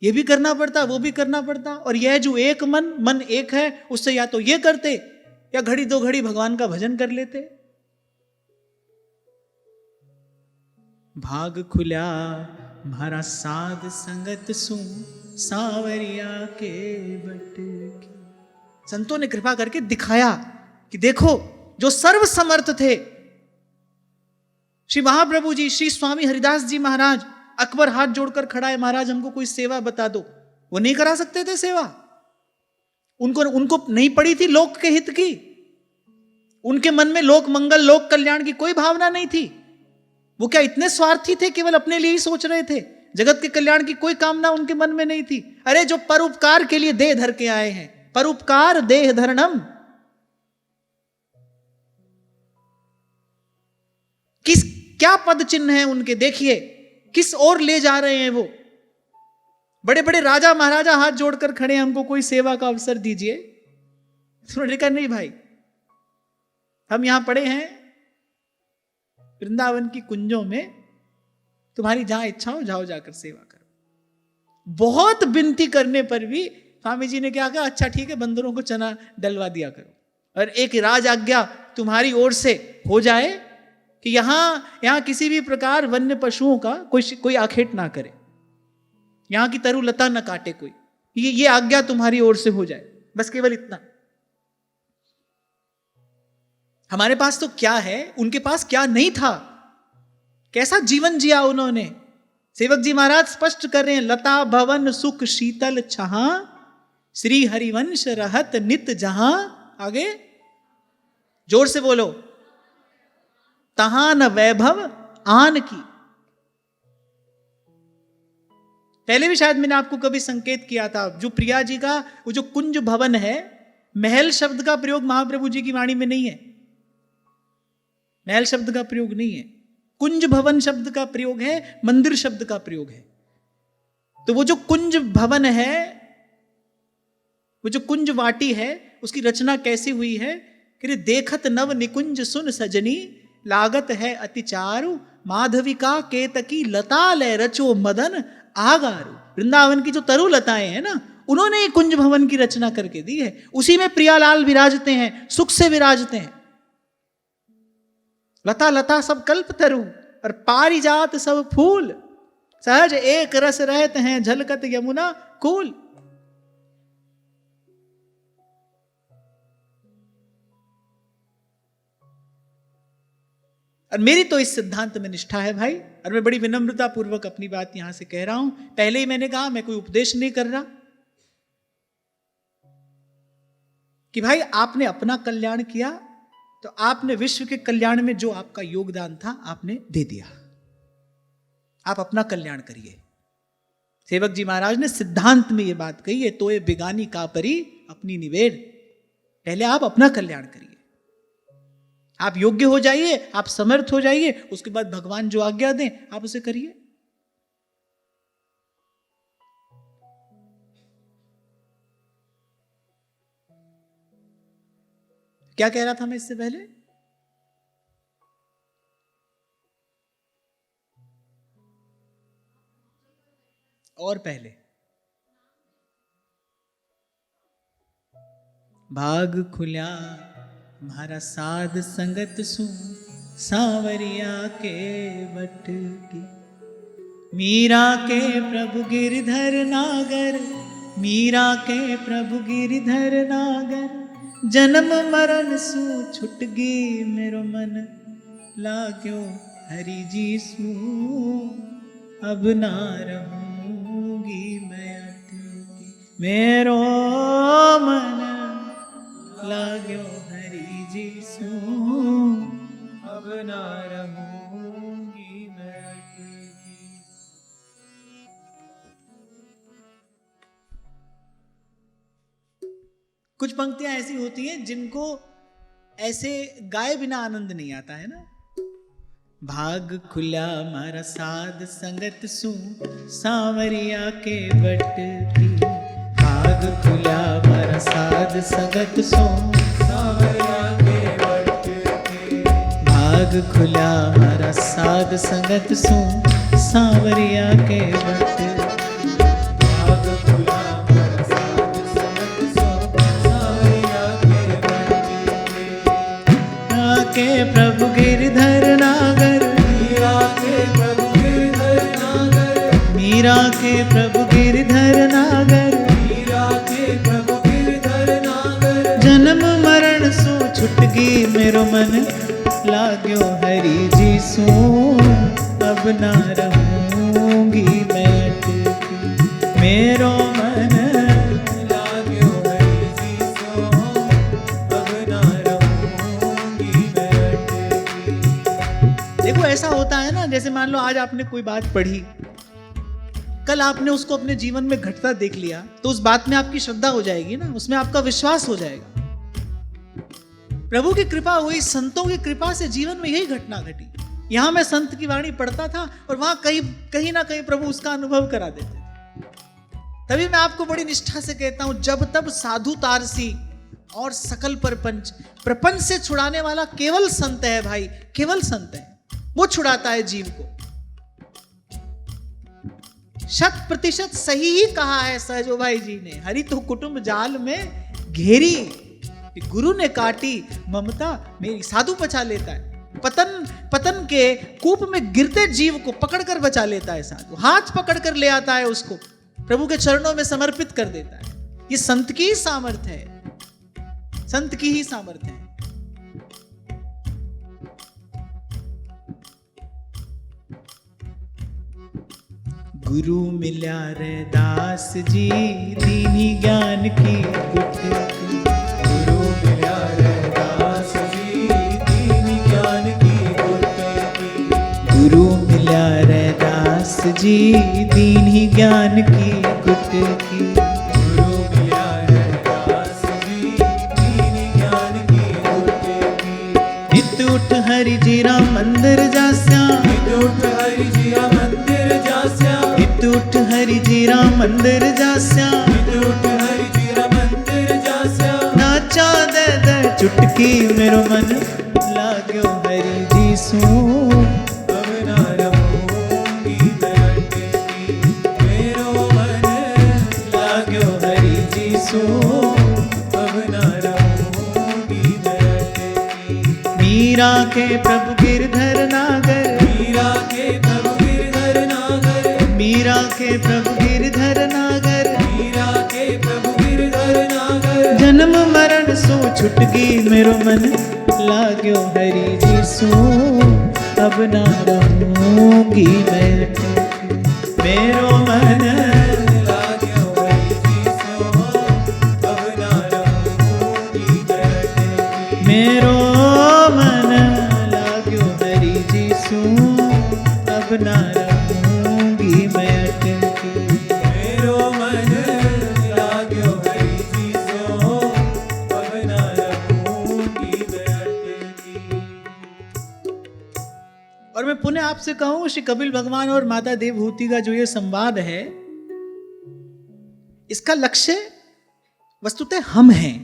ये भी करना पड़ता, वो भी करना पड़ता। और यह जो एक मन एक है, उससे या तो ये करते या घड़ी 2 घड़ी भगवान का भजन कर लेते। भाग खुल्या म्हारा साध संगत सू सांवरिया के बट की। संतों ने कृपा करके दिखाया कि देखो जो सर्व समर्थ थे, श्री महाप्रभु जी, श्री स्वामी हरिदास जी महाराज, अकबर हाथ जोड़कर खड़ा है, महाराज हमको कोई सेवा बता दो। वो नहीं करा सकते थे सेवा, उनको नहीं पड़ी थी लोक के हित की, उनके मन में लोक मंगल लोक कल्याण की कोई भावना नहीं थी। वो क्या इतने स्वार्थी थे, केवल अपने लिए ही सोच रहे थे, जगत के कल्याण की कोई कामना उनके मन में नहीं थी। अरे जो परोपकार के लिए देह धर के आए हैं, परोपकार देह धरणम, क्या पद चिन्ह है उनके, देखिए किस ओर ले जा रहे हैं वो। बड़े बड़े राजा महाराजा हाथ जोड़कर खड़े हैं, हमको कोई सेवा का अवसर दीजिए। उन्होंने कहा नहीं भाई, हम यहां पड़े हैं वृंदावन की कुंजों में, तुम्हारी जहां इच्छा हो जाओ जाकर सेवा करो। बहुत विनती करने पर भी स्वामी जी ने क्या कहा, अच्छा ठीक है बंदरों को चना डलवा दिया करो और एक राज आज्ञा तुम्हारी ओर से हो जाए कि यहां किसी भी प्रकार वन्य पशुओं का कोई आखेट ना करे, यहां की तरुलता न काटे कोई, ये आज्ञा तुम्हारी ओर से हो जाए, बस केवल इतना। हमारे पास तो क्या है, उनके पास क्या नहीं था, कैसा जीवन जिया उन्होंने। सेवक जी महाराज स्पष्ट कर रहे हैं, लता भवन सुख शीतल छहा, श्री हरिवंश रहत नित जहां। आगे जोर से बोलो, तहां न वैभव आन की। पहले भी शायद मैंने आपको कभी संकेत किया था, जो प्रिया जी का वो जो कुंज भवन है, महल शब्द का प्रयोग महाप्रभु जी की वाणी में नहीं है, महल शब्द का प्रयोग नहीं है, कुंज भवन शब्द का प्रयोग है, मंदिर शब्द का प्रयोग है। तो वो जो कुंज भवन है, वो जो कुंज वाटी है, उसकी रचना कैसी हुई है कि देखत नव निकुंज सुन सजनी, लागत है अति चारु, माधविका केतकी लता लय रचो मदन आगारू। वृंदावन की जो तरु लताएं हैं ना, उन्होंने ये कुंज भवन की रचना करके दी है। उसी में प्रियालाल विराजते हैं, सुख से विराजते हैं। लता लता सब कल्प तरु और पारिजात सब फूल, सहज एक रस रहते हैं झलकत यमुना कूल। और मेरी तो इस सिद्धांत में निष्ठा है भाई, और मैं बड़ी विनम्रता पूर्वक अपनी बात यहां से कह रहा हूं। पहले ही मैंने कहा, मैं कोई उपदेश नहीं कर रहा कि भाई आपने अपना कल्याण किया तो आपने विश्व के कल्याण में जो आपका योगदान था आपने दे दिया, आप अपना कल्याण करिए। सेवक जी महाराज ने सिद्धांत में ये बात कही है, तो ये बिगानी का परी अपनी निवेद। पहले आप अपना कल्याण करिए, आप योग्य हो जाइए, आप समर्थ हो जाइए, उसके बाद भगवान जो आज्ञा दें आप उसे करिए। क्या कह रहा था मैं इससे पहले? और पहले भाग खुल्या म्हारा साध संगत सु, सांवरिया के बट की। मीरा के प्रभु गिरधर नागर, मीरा के प्रभु गिरधर नागर, जन्म मरण सु छुट गई मेरो मन, लाग्यो हरि जी सु अब ना रहूंगी मैं अटकी। मेरो मन लाग्यो हरि जी सु अब ना रहूंगी मैं अटकी। कुछ पंक्तियां ऐसी होती हैं जिनको ऐसे गाए बिना आनंद नहीं आता है ना। भाग खुला मारा साध संगत सु, सांवरिया के बट की। भाग खुला मारा साध संगत सु, सांवरिया के बट की। भाग खुला मारा साध संगत सु, सांवरिया के बट की। भाग खुला मारा साध संगत सु, सांवरिया के बट की। के प्रभु गिरधर नागर, मीरा के प्रभु गिरधर नागर, मीरा के प्रभु गिरधर नागर, मीरा के प्रभु गिरधर नागर। जन्म मरण सो छुट गई मेरो मन, लाग्यो हरि जी सो अब ना रहूंगी मैं अटकी। मेरो मन लाग्यो हरि जी सो अब ना रहूंगी मैं अटकी। देखो ऐसा होता है ना, जैसे मान लो आज आपने कोई बात पढ़ी, कल आपने उसको अपने जीवन में घटता देख लिया, तो उस बात में आपकी श्रद्धा हो जाएगी ना, उसमें आपका विश्वास हो जाएगा। प्रभु की कृपा हुई, संतों की कृपा से जीवन में यही घटना घटी। यहां मैं संत की वाणी पढ़ता था और वहां कहीं ना कहीं प्रभु उसका अनुभव करा देते थे। तभी मैं आपको बड़ी निष्ठा से कहता हूं, जब तब साधु तारसी और सकल प्रपंच, प्रपंच से छुड़ाने वाला केवल संत है भाई, केवल संत है, वो छुड़ाता है जीव को। 100% सही ही कहा है सहजो भाई जी ने, हरि तो कुटुंब जाल में घेरी, गुरु ने काटी ममता मेरी। साधु बचा लेता है, पतन के कूप में गिरते जीव को पकड़कर बचा लेता है साधु, हाथ पकड़कर ले आता है उसको, प्रभु के चरणों में समर्पित कर देता है। ये संत की ही सामर्थ्य है, संत की ही सामर्थ्य है। गुरु मिल्या रे दास जी, दीनी ज्ञान की गुटकी। गुरु मिल्या रे दास जी, दीनी ज्ञान की गुटकी। गुरु मिल्या रे दास जी दीन ही ज्ञान की गुटकी। गुरु मिला है दास जी दीन ज्ञान की गुटकी। नित उठ हरि जी राम मंदिर जास्या, नित उठ हरि जी राम मंदिर जास्या, नित उठ हरि जी राम मंदिर जास्या। नित उठ हरि जी राम मंदिर जास्या। नाचा दे दे चुटकी मेरो मन लाग्यो हरि जी सू। अब ना रहूंगी मैं अटकी, मेरो मन लाग्यो हरि जी सू। अब ना रहूंगी मैं अटकी। मीरा के प्रभु गिरधर नागर, मीरा के प्रभु गिरधर नागर, मीरा के प्रभु गिरधर नागर। मीरा के प्रभु गिरधर नागर। जन्म मरण सो छुटगी मेरो मन लाग्यो हरि जी सू। अब ना रहूंगी मैं अटकी, मेरो मन लाग्यो हरि जी सो, अब ना रहूंगी मैं अटकी। मेरो मन लाग्यो हरि जी सू। अब ना रहूंगी मैं अटकी। मेरो मन लाग्यो हरि जी सो, अब ना रहूंगी मैं अटकी। और मैं पुनः आपसे कहूं, श्री कपिल भगवान और माता देवहूति का जो ये संवाद है, इसका लक्ष्य वस्तुतः हम हैं।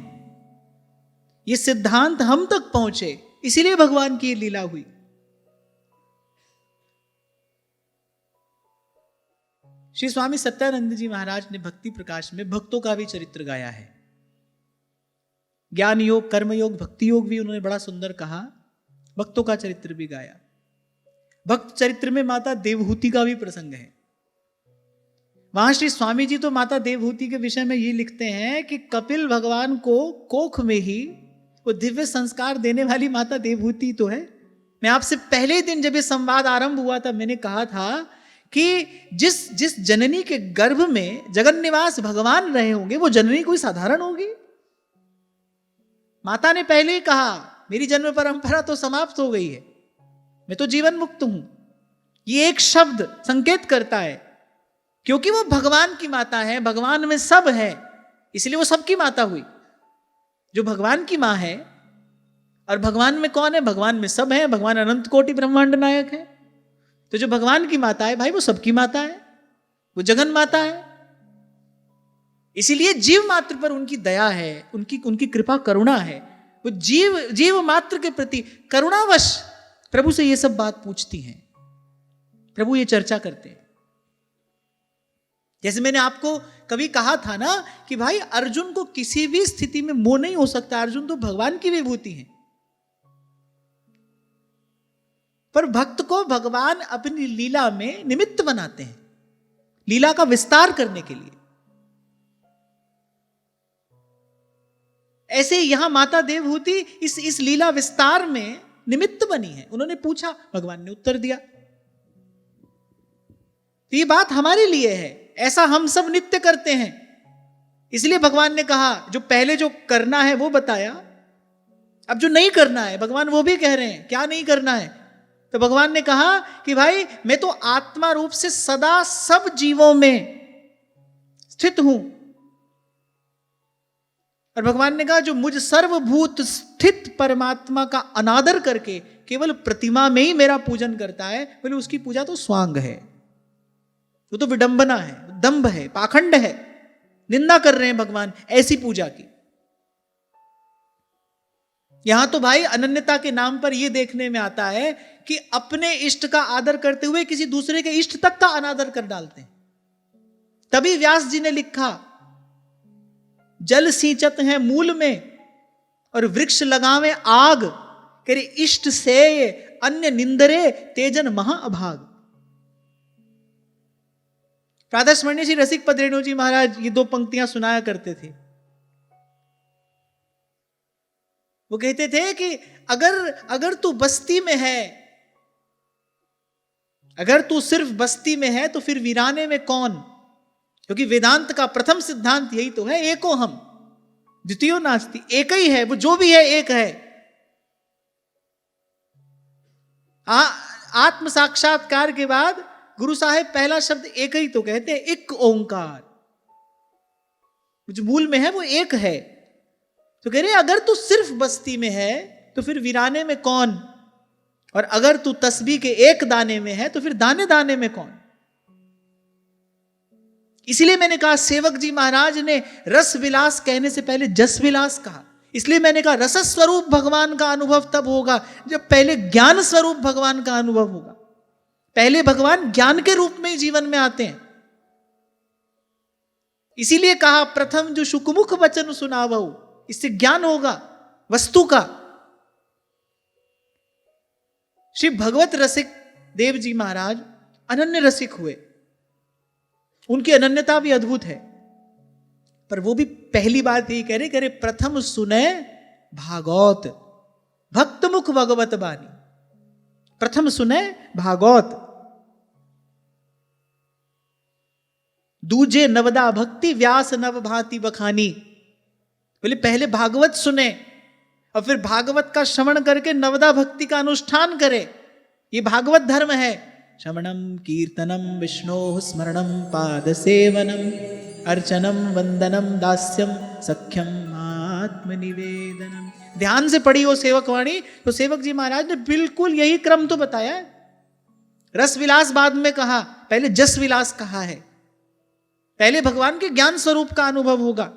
ये सिद्धांत हम तक पहुंचे, इसीलिए भगवान की ये लीला हुई। श्री स्वामी सत्यानंद जी महाराज ने भक्ति प्रकाश में भक्तों का भी चरित्र गाया है। ज्ञान योग, कर्म योग, भक्ति योग भी उन्होंने बड़ा सुंदर कहा। भक्तों का चरित्र भी गाया। भक्त चरित्र में माता देवहूति का भी प्रसंग है। वहां श्री स्वामी जी तो माता देवहूति के विषय में ये लिखते हैं कि कपिल भगवान को कोख में ही वो दिव्य संस्कार देने वाली माता देवहूति तो है। मैं आपसे पहले दिन जब ये संवाद आरंभ हुआ था, मैंने कहा था कि जिस जननी के गर्भ में जगन निवास भगवान रहे होंगे, वो जननी कोई साधारण होगी? माता ने पहले ही कहा, मेरी जन्म परंपरा तो समाप्त हो गई है, मैं तो जीवन मुक्त हूं। ये एक शब्द संकेत करता है, क्योंकि वो भगवान की माता है, भगवान में सब है, इसलिए वो सबकी माता हुई। जो भगवान की मां है, और भगवान में कौन है? भगवान में सब है। भगवान अनंत कोटि ब्रह्मांड नायक है। तो जो भगवान की माता है भाई, वो सबकी माता है, वो जगन माता है। इसीलिए जीव मात्र पर उनकी दया है, उनकी कृपा करुणा है। वो जीव मात्र के प्रति करुणावश प्रभु से ये सब बात पूछती हैं, प्रभु ये चर्चा करते हैं। जैसे मैंने आपको कभी कहा था ना कि भाई अर्जुन को किसी भी स्थिति में मोह नहीं हो सकता, अर्जुन तो भगवान की विभूति है। पर भक्त को भगवान अपनी लीला में निमित्त बनाते हैं, लीला का विस्तार करने के लिए। ऐसे यहां माता देवहूति इस लीला विस्तार में निमित्त बनी है। उन्होंने पूछा, भगवान ने उत्तर दिया। तो ये बात हमारे लिए है, ऐसा हम सब नित्य करते हैं। इसलिए भगवान ने कहा, जो पहले जो करना है वो बताया, अब जो नहीं करना है भगवान वो भी कह रहे हैं, क्या नहीं करना है। तो भगवान ने कहा कि भाई मैं तो आत्मा रूप से सदा सब जीवों में स्थित हूं। और भगवान ने कहा, जो मुझ सर्वभूत स्थित परमात्मा का अनादर करके केवल प्रतिमा में ही मेरा पूजन करता है, बोले उसकी पूजा तो स्वांग है, वो तो विडंबना है, दंभ है, पाखंड है। निंदा कर रहे हैं भगवान ऐसी पूजा की। यहां तो भाई अनन्यता के नाम पर यह देखने में आता है कि अपने इष्ट का आदर करते हुए किसी दूसरे के इष्ट तक का अनादर कर डालते हैं। तभी व्यास जी ने लिखा, जल सींचत है मूल में और वृक्ष लगावे आग, करे इष्ट से अन्य निंदरे तेजन महा अभाग। प्रातः स्मरणीय श्री रसिक पद रेणु जी महाराज ये दो पंक्तियां सुनाया करते थे। वो कहते थे कि अगर तू बस्ती में है, अगर तू सिर्फ बस्ती में है तो फिर वीराने में कौन? क्योंकि वेदांत का प्रथम सिद्धांत यही तो है, एको हम द्वितीयो नास्ति। एक ही है, वो जो भी है एक है। आत्म साक्षात्कार के बाद गुरु साहेब पहला शब्द एक ही तो कहते हैं, एक ओंकार, जो मूल में है वो एक है। तो कह रहे अगर तू सिर्फ बस्ती में है तो फिर वीराने में कौन, और अगर तू तस्बीह के एक दाने में है तो फिर दाने दाने में कौन। इसलिए मैंने कहा सेवक जी महाराज ने रस विलास कहने से पहले जस विलास कहा। इसलिए मैंने कहा रस स्वरूप भगवान का अनुभव तब होगा जब पहले ज्ञान स्वरूप भगवान का अनुभव होगा। पहले भगवान ज्ञान के रूप में ही जीवन में आते हैं। इसीलिए कहा प्रथम जो शुकमुख वचन सुनावो, इससे ज्ञान होगा वस्तु का। श्री भगवत रसिक देव जी महाराज अनन्य रसिक हुए, उनकी अनन्यता भी अद्भुत है। पर वो भी पहली बात यही कह रहे प्रथम सुने भागवत भक्त मुख भगवत बानी। प्रथम सुने भागवत, दूजे नवदा भक्ति व्यास नव भांति बखानी। बोले पहले भागवत सुने और फिर भागवत का श्रवण करके नवदा भक्ति का अनुष्ठान करे। ये भागवत धर्म है। श्रवणम कीर्तनम विष्णो स्मरणम पाद सेवनम अर्चनम वंदनम दास्यम सख्यम आत्मनिवेदनम। ध्यान से पढ़ी हो सेवक वाणी तो सेवक जी महाराज ने बिल्कुल यही क्रम तो बताया है। रस विलास बाद में कहा, पहले जस विलास कहा है। पहले भगवान के ज्ञान स्वरूप का अनुभव होगा,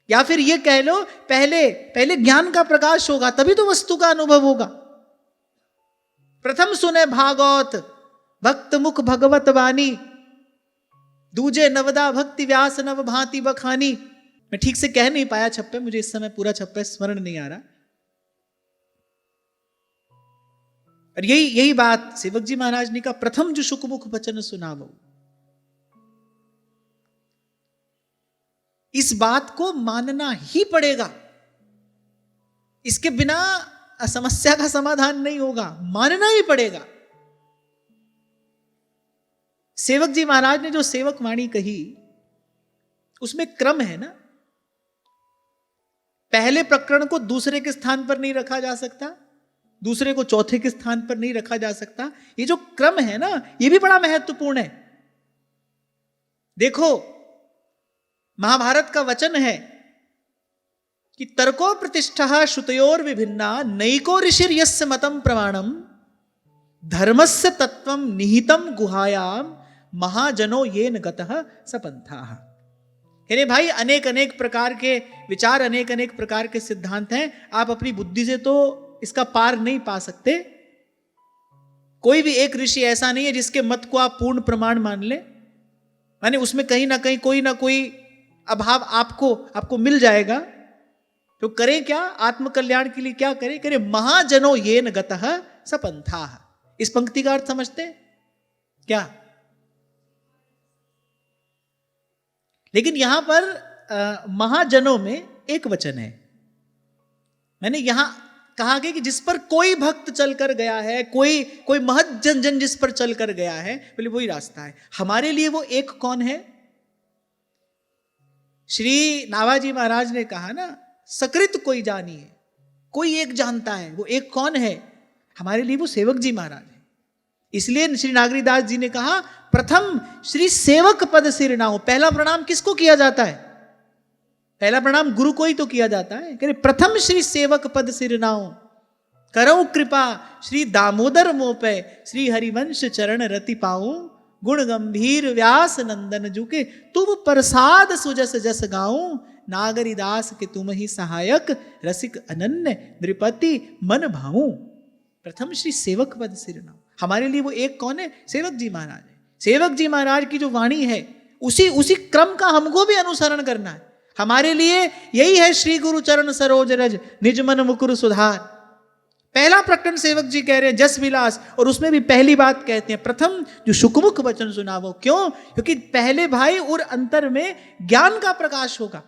या फिर यह कह लो पहले ज्ञान का प्रकाश होगा तभी तो वस्तु का अनुभव होगा। प्रथम सुने भागवत भक्त मुख भगवत वाणी, दूजे नवदा भक्ति व्यास नव भांति बखानी। मैं ठीक से कह नहीं पाया छप्पे, मुझे इस समय पूरा छप्पे स्मरण नहीं आ रहा। और यही बात सेवक जी महाराज ने कहा प्रथम जो शुकमुख वचन सुनावो। इस बात को मानना ही पड़ेगा, इसके बिना समस्या का समाधान नहीं होगा, मानना ही पड़ेगा। सेवक जी महाराज ने जो सेवक वाणी कही उसमें क्रम है ना। पहले प्रकरण को दूसरे के स्थान पर नहीं रखा जा सकता, दूसरे को चौथे के स्थान पर नहीं रखा जा सकता। ये जो क्रम है ना ये भी बड़ा महत्वपूर्ण है। देखो महाभारत का वचन है कि तर्को प्रतिष्ठा श्रुतयोर विभिन्ना नैको ऋषिर यस्य मतम प्रमाणम धर्मस्य तत्वम निहितम गुहायाम महाजनो येन गतः सपंथाः। यानी भाई अनेक अनेक प्रकार के विचार, अनेक अनेक प्रकार के सिद्धांत हैं। आप अपनी बुद्धि से तो इसका पार नहीं पा सकते। कोई भी एक ऋषि ऐसा नहीं है जिसके मत को आप पूर्ण प्रमाण मान ले, माने उसमें कहीं ना कहीं कोई ना कोई अभाव आपको मिल जाएगा। तो करें क्या, आत्म कल्याण के लिए क्या करें? करें महाजनो येन गतः सपंथाः। इस पंक्ति का अर्थ समझते हैं क्या? लेकिन यहां पर महाजनों में एक वचन है। मैंने यहां कहा कि जिस पर कोई भक्त चलकर गया है, कोई महत जन जिस पर चलकर गया है, बोले वही रास्ता है। हमारे लिए वो एक कौन है? श्री नाभाजी महाराज ने कहा ना, सकृत कोई जानिए, कोई एक जानता है। वो एक कौन है? हमारे लिए वो सेवक जी महाराज है। इसलिए श्री नागरीदास जी ने कहा प्रथम श्री सेवक पद सिर नाओ। पहला प्रणाम किसको किया जाता है? पहला प्रणाम गुरु को ही तो किया जाता है। कह रहे प्रथम श्री सेवक पद सिर नाओ करऊं कृपा श्री दामोदर मोपे श्री हरिवंश चरण रति पाऊं गुण गंभीर व्यास नंदन जुके तुम प्रसाद सुजस जस गाऊं नागरीदास के तुम ही सहायक रसिक अनन्य नृपति मन भाऊं। प्रथम श्री सेवक पद सिर नाओ। हमारे लिए वो एक कौन है? सेवक जी महाराज है। सेवक जी महाराज की जो वाणी है उसी क्रम का हमको भी अनुसरण करना है। हमारे लिए यही है श्री गुरु चरण सरोज रज निज मन मुकुर सुधार। पहला प्रकरण सेवक जी कह रहे हैं जस विलास, और उसमें भी पहली बात कहते हैं प्रथम जो शुकमुख वचन सुनावो। क्यों? क्योंकि पहले भाई और अंतर में ज्ञान का प्रकाश होगा।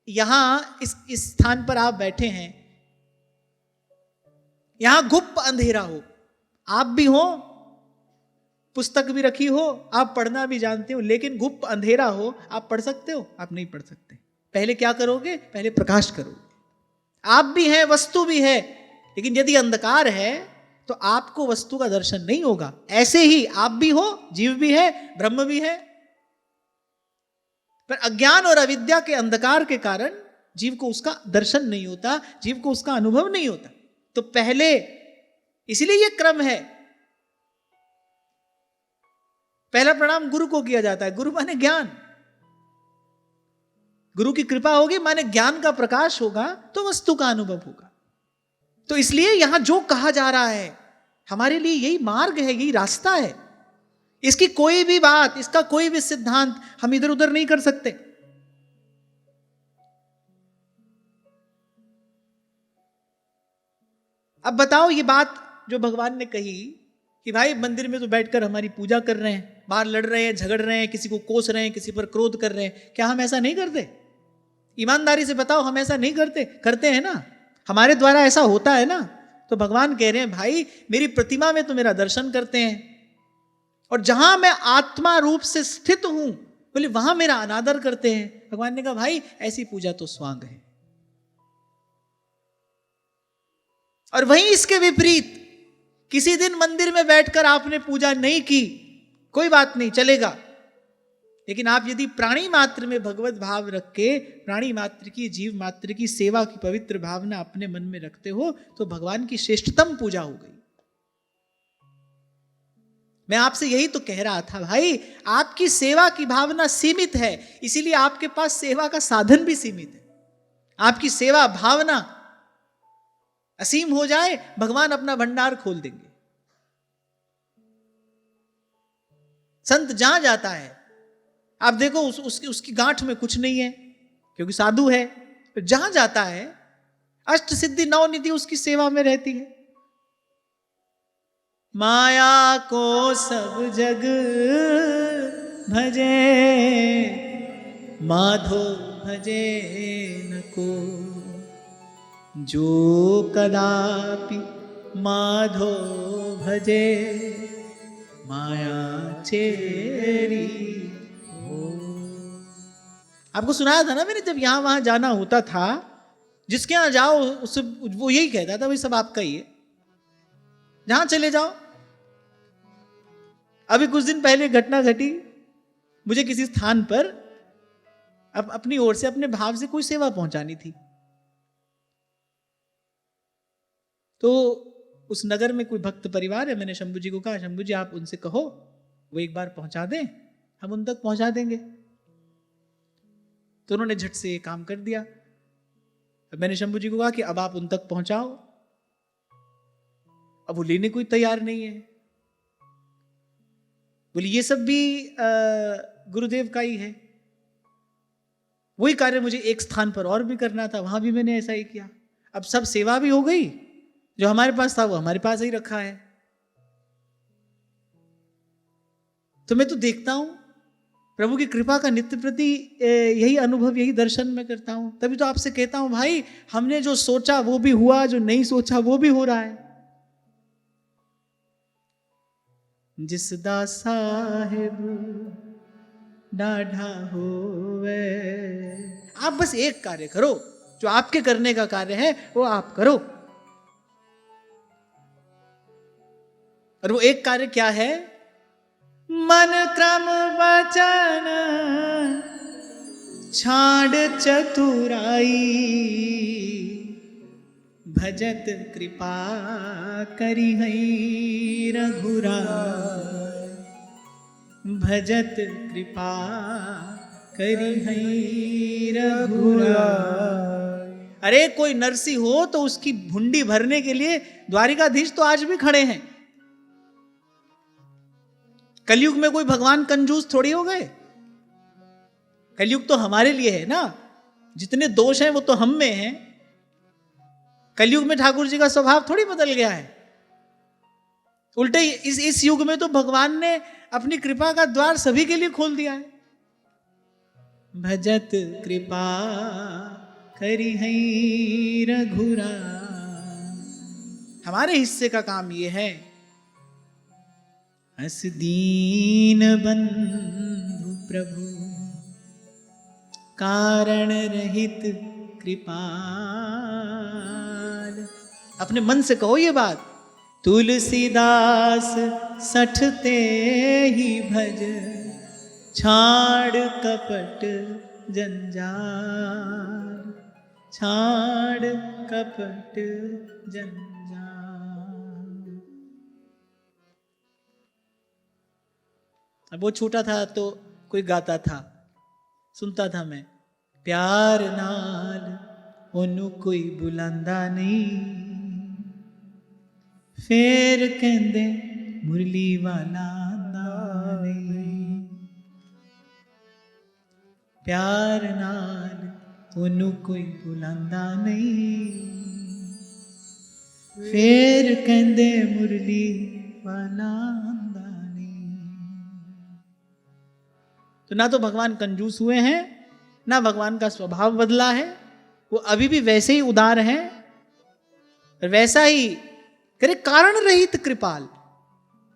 यहां इस स्थान पर आप बैठे हैं, यहां गुप्त अंधेरा हो, आप भी हो, पुस्तक भी रखी हो, आप पढ़ना भी जानते हो, लेकिन गुप्त अंधेरा हो, आप पढ़ सकते हो? आप नहीं पढ़ सकते। पहले क्या करोगे? पहले प्रकाश करोगे। आप भी हैं, वस्तु भी है, लेकिन यदि अंधकार है तो आपको वस्तु का दर्शन नहीं होगा। ऐसे ही आप भी हो, जीव भी है, ब्रह्म भी है, पर अज्ञान और अविद्या के अंधकार के कारण जीव को उसका दर्शन नहीं होता, जीव को उसका अनुभव नहीं होता। तो पहले, इसलिए यह क्रम है, पहला प्रणाम गुरु को किया जाता है। गुरु माने ज्ञान, गुरु की कृपा होगी माने ज्ञान का प्रकाश होगा तो वस्तु का अनुभव होगा। तो इसलिए यहां जो कहा जा रहा है हमारे लिए यही मार्ग है, यही रास्ता है। इसकी कोई भी बात, इसका कोई भी सिद्धांत हम इधर उधर नहीं कर सकते। अब बताओ, ये बात जो भगवान ने कही कि भाई मंदिर में तो बैठकर हमारी पूजा कर रहे हैं, बाहर लड़ रहे हैं, झगड़ रहे हैं, किसी को कोस रहे हैं, किसी पर क्रोध कर रहे हैं, क्या हम ऐसा नहीं करते? ईमानदारी से बताओ, हम ऐसा नहीं करते? करते हैं ना, हमारे द्वारा ऐसा होता है ना। तो भगवान कह रहे हैं भाई मेरी प्रतिमा में तो मेरा दर्शन करते हैं, और जहां मैं आत्मा रूप से स्थित हूं बोले वहां मेरा अनादर करते हैं। भगवान ने कहा भाई ऐसी पूजा तो स्वांग है। और वहीं इसके विपरीत, किसी दिन मंदिर में बैठकर आपने पूजा नहीं की, कोई बात नहीं, चलेगा, लेकिन आप यदि प्राणी मात्र में भगवत भाव रख के प्राणी मात्र की, जीव मात्र की सेवा की पवित्र भावना अपने मन में रखते हो तो भगवान की श्रेष्ठतम पूजा हो गई। मैं आपसे यही तो कह रहा था भाई, आपकी सेवा की भावना सीमित है, इसीलिए आपके पास सेवा का साधन भी सीमित है। आपकी सेवा भावना असीम हो जाए, भगवान अपना भंडार खोल देंगे। संत जहां जाता है आप देखो उसकी गांठ में कुछ नहीं है क्योंकि साधु है, जहां जाता है अष्ट सिद्धि नौ निधि उसकी सेवा में रहती है। माया को सब जग भजे, माधो भजे न को, जो कदापि माधो भजे माया चेरी हो। आपको सुनाया था ना मैंने, जब यहां वहां जाना होता था, जिसके यहां जाओ उससे वो यही कहता था भाई सब आपका ही है, जहां चले जाओ। अभी कुछ दिन पहले घटना घटी, मुझे किसी स्थान पर अपनी ओर से अपने भाव से कोई सेवा पहुंचानी थी, तो उस नगर में कोई भक्त परिवार है। मैंने शंभू जी को कहा शंभू जी आप उनसे कहो वो एक बार पहुंचा दें, हम उन तक पहुंचा देंगे। तो उन्होंने झट से काम कर दिया। मैंने शंभू जी को कहा कि अब आप उन तक पहुंचाओ। अब वो लेने कोई तैयार नहीं है, बोले ये सब भी गुरुदेव का ही है। वही कार्य मुझे एक स्थान पर और भी करना था, वहां भी मैंने ऐसा ही किया। अब सब सेवा भी हो गई, जो हमारे पास था वो हमारे पास ही रखा है। तो मैं तो देखता हूं प्रभु की कृपा का नित्य प्रति यही अनुभव, यही दर्शन मैं करता हूं। तभी तो आपसे कहता हूं भाई, हमने जो सोचा वो भी हुआ, जो नहीं सोचा वो भी हो रहा है। जिस दा साहिब डाढ़ा होवे, आप बस एक कार्य करो, जो आपके करने का कार्य है वो आप करो। और वो एक कार्य क्या है? मन क्रम वचन छाड़ चतुराई, भजत कृपा करी हई रघुराई, भजत कृपा करी हई रघुराई। अरे कोई नरसी हो तो उसकी भुंडी भरने के लिए द्वारिकाधीश तो आज भी खड़े हैं। कलयुग में कोई भगवान कंजूस थोड़ी हो गए। कलयुग तो हमारे लिए है ना, जितने दोष हैं वो तो हम में हैं। कलयुग में ठाकुर जी का स्वभाव थोड़ी बदल गया है। उल्टे इस युग में तो भगवान ने अपनी कृपा का द्वार सभी के लिए खोल दिया है। भजत कृपा करी हई रघुराई। हमारे हिस्से का काम ये है, हस दीन बंधु प्रभु कारण रहित कृपाल। अपने मन से कहो ये बात, तुलसीदास सठते ही भज, छाड़ कपट जंजाल, छाड़ कपट जंजाल। अब वो छोटा था तो कोई गाता था, सुनता था मैं, प्यार नाल ओनू कोई बुलांदा नहीं, फेर कहंदे मुरली वाला आंदा नहीं, प्यार नाल ओनू कोई बुलांदा नहीं, फेर कहंदे मुरली वाला आंदा नहीं। तो ना तो भगवान कंजूस हुए हैं, ना भगवान का स्वभाव बदला है, वो अभी भी वैसे ही उदार हैं, वैसा ही करे कारण रहित कृपाल।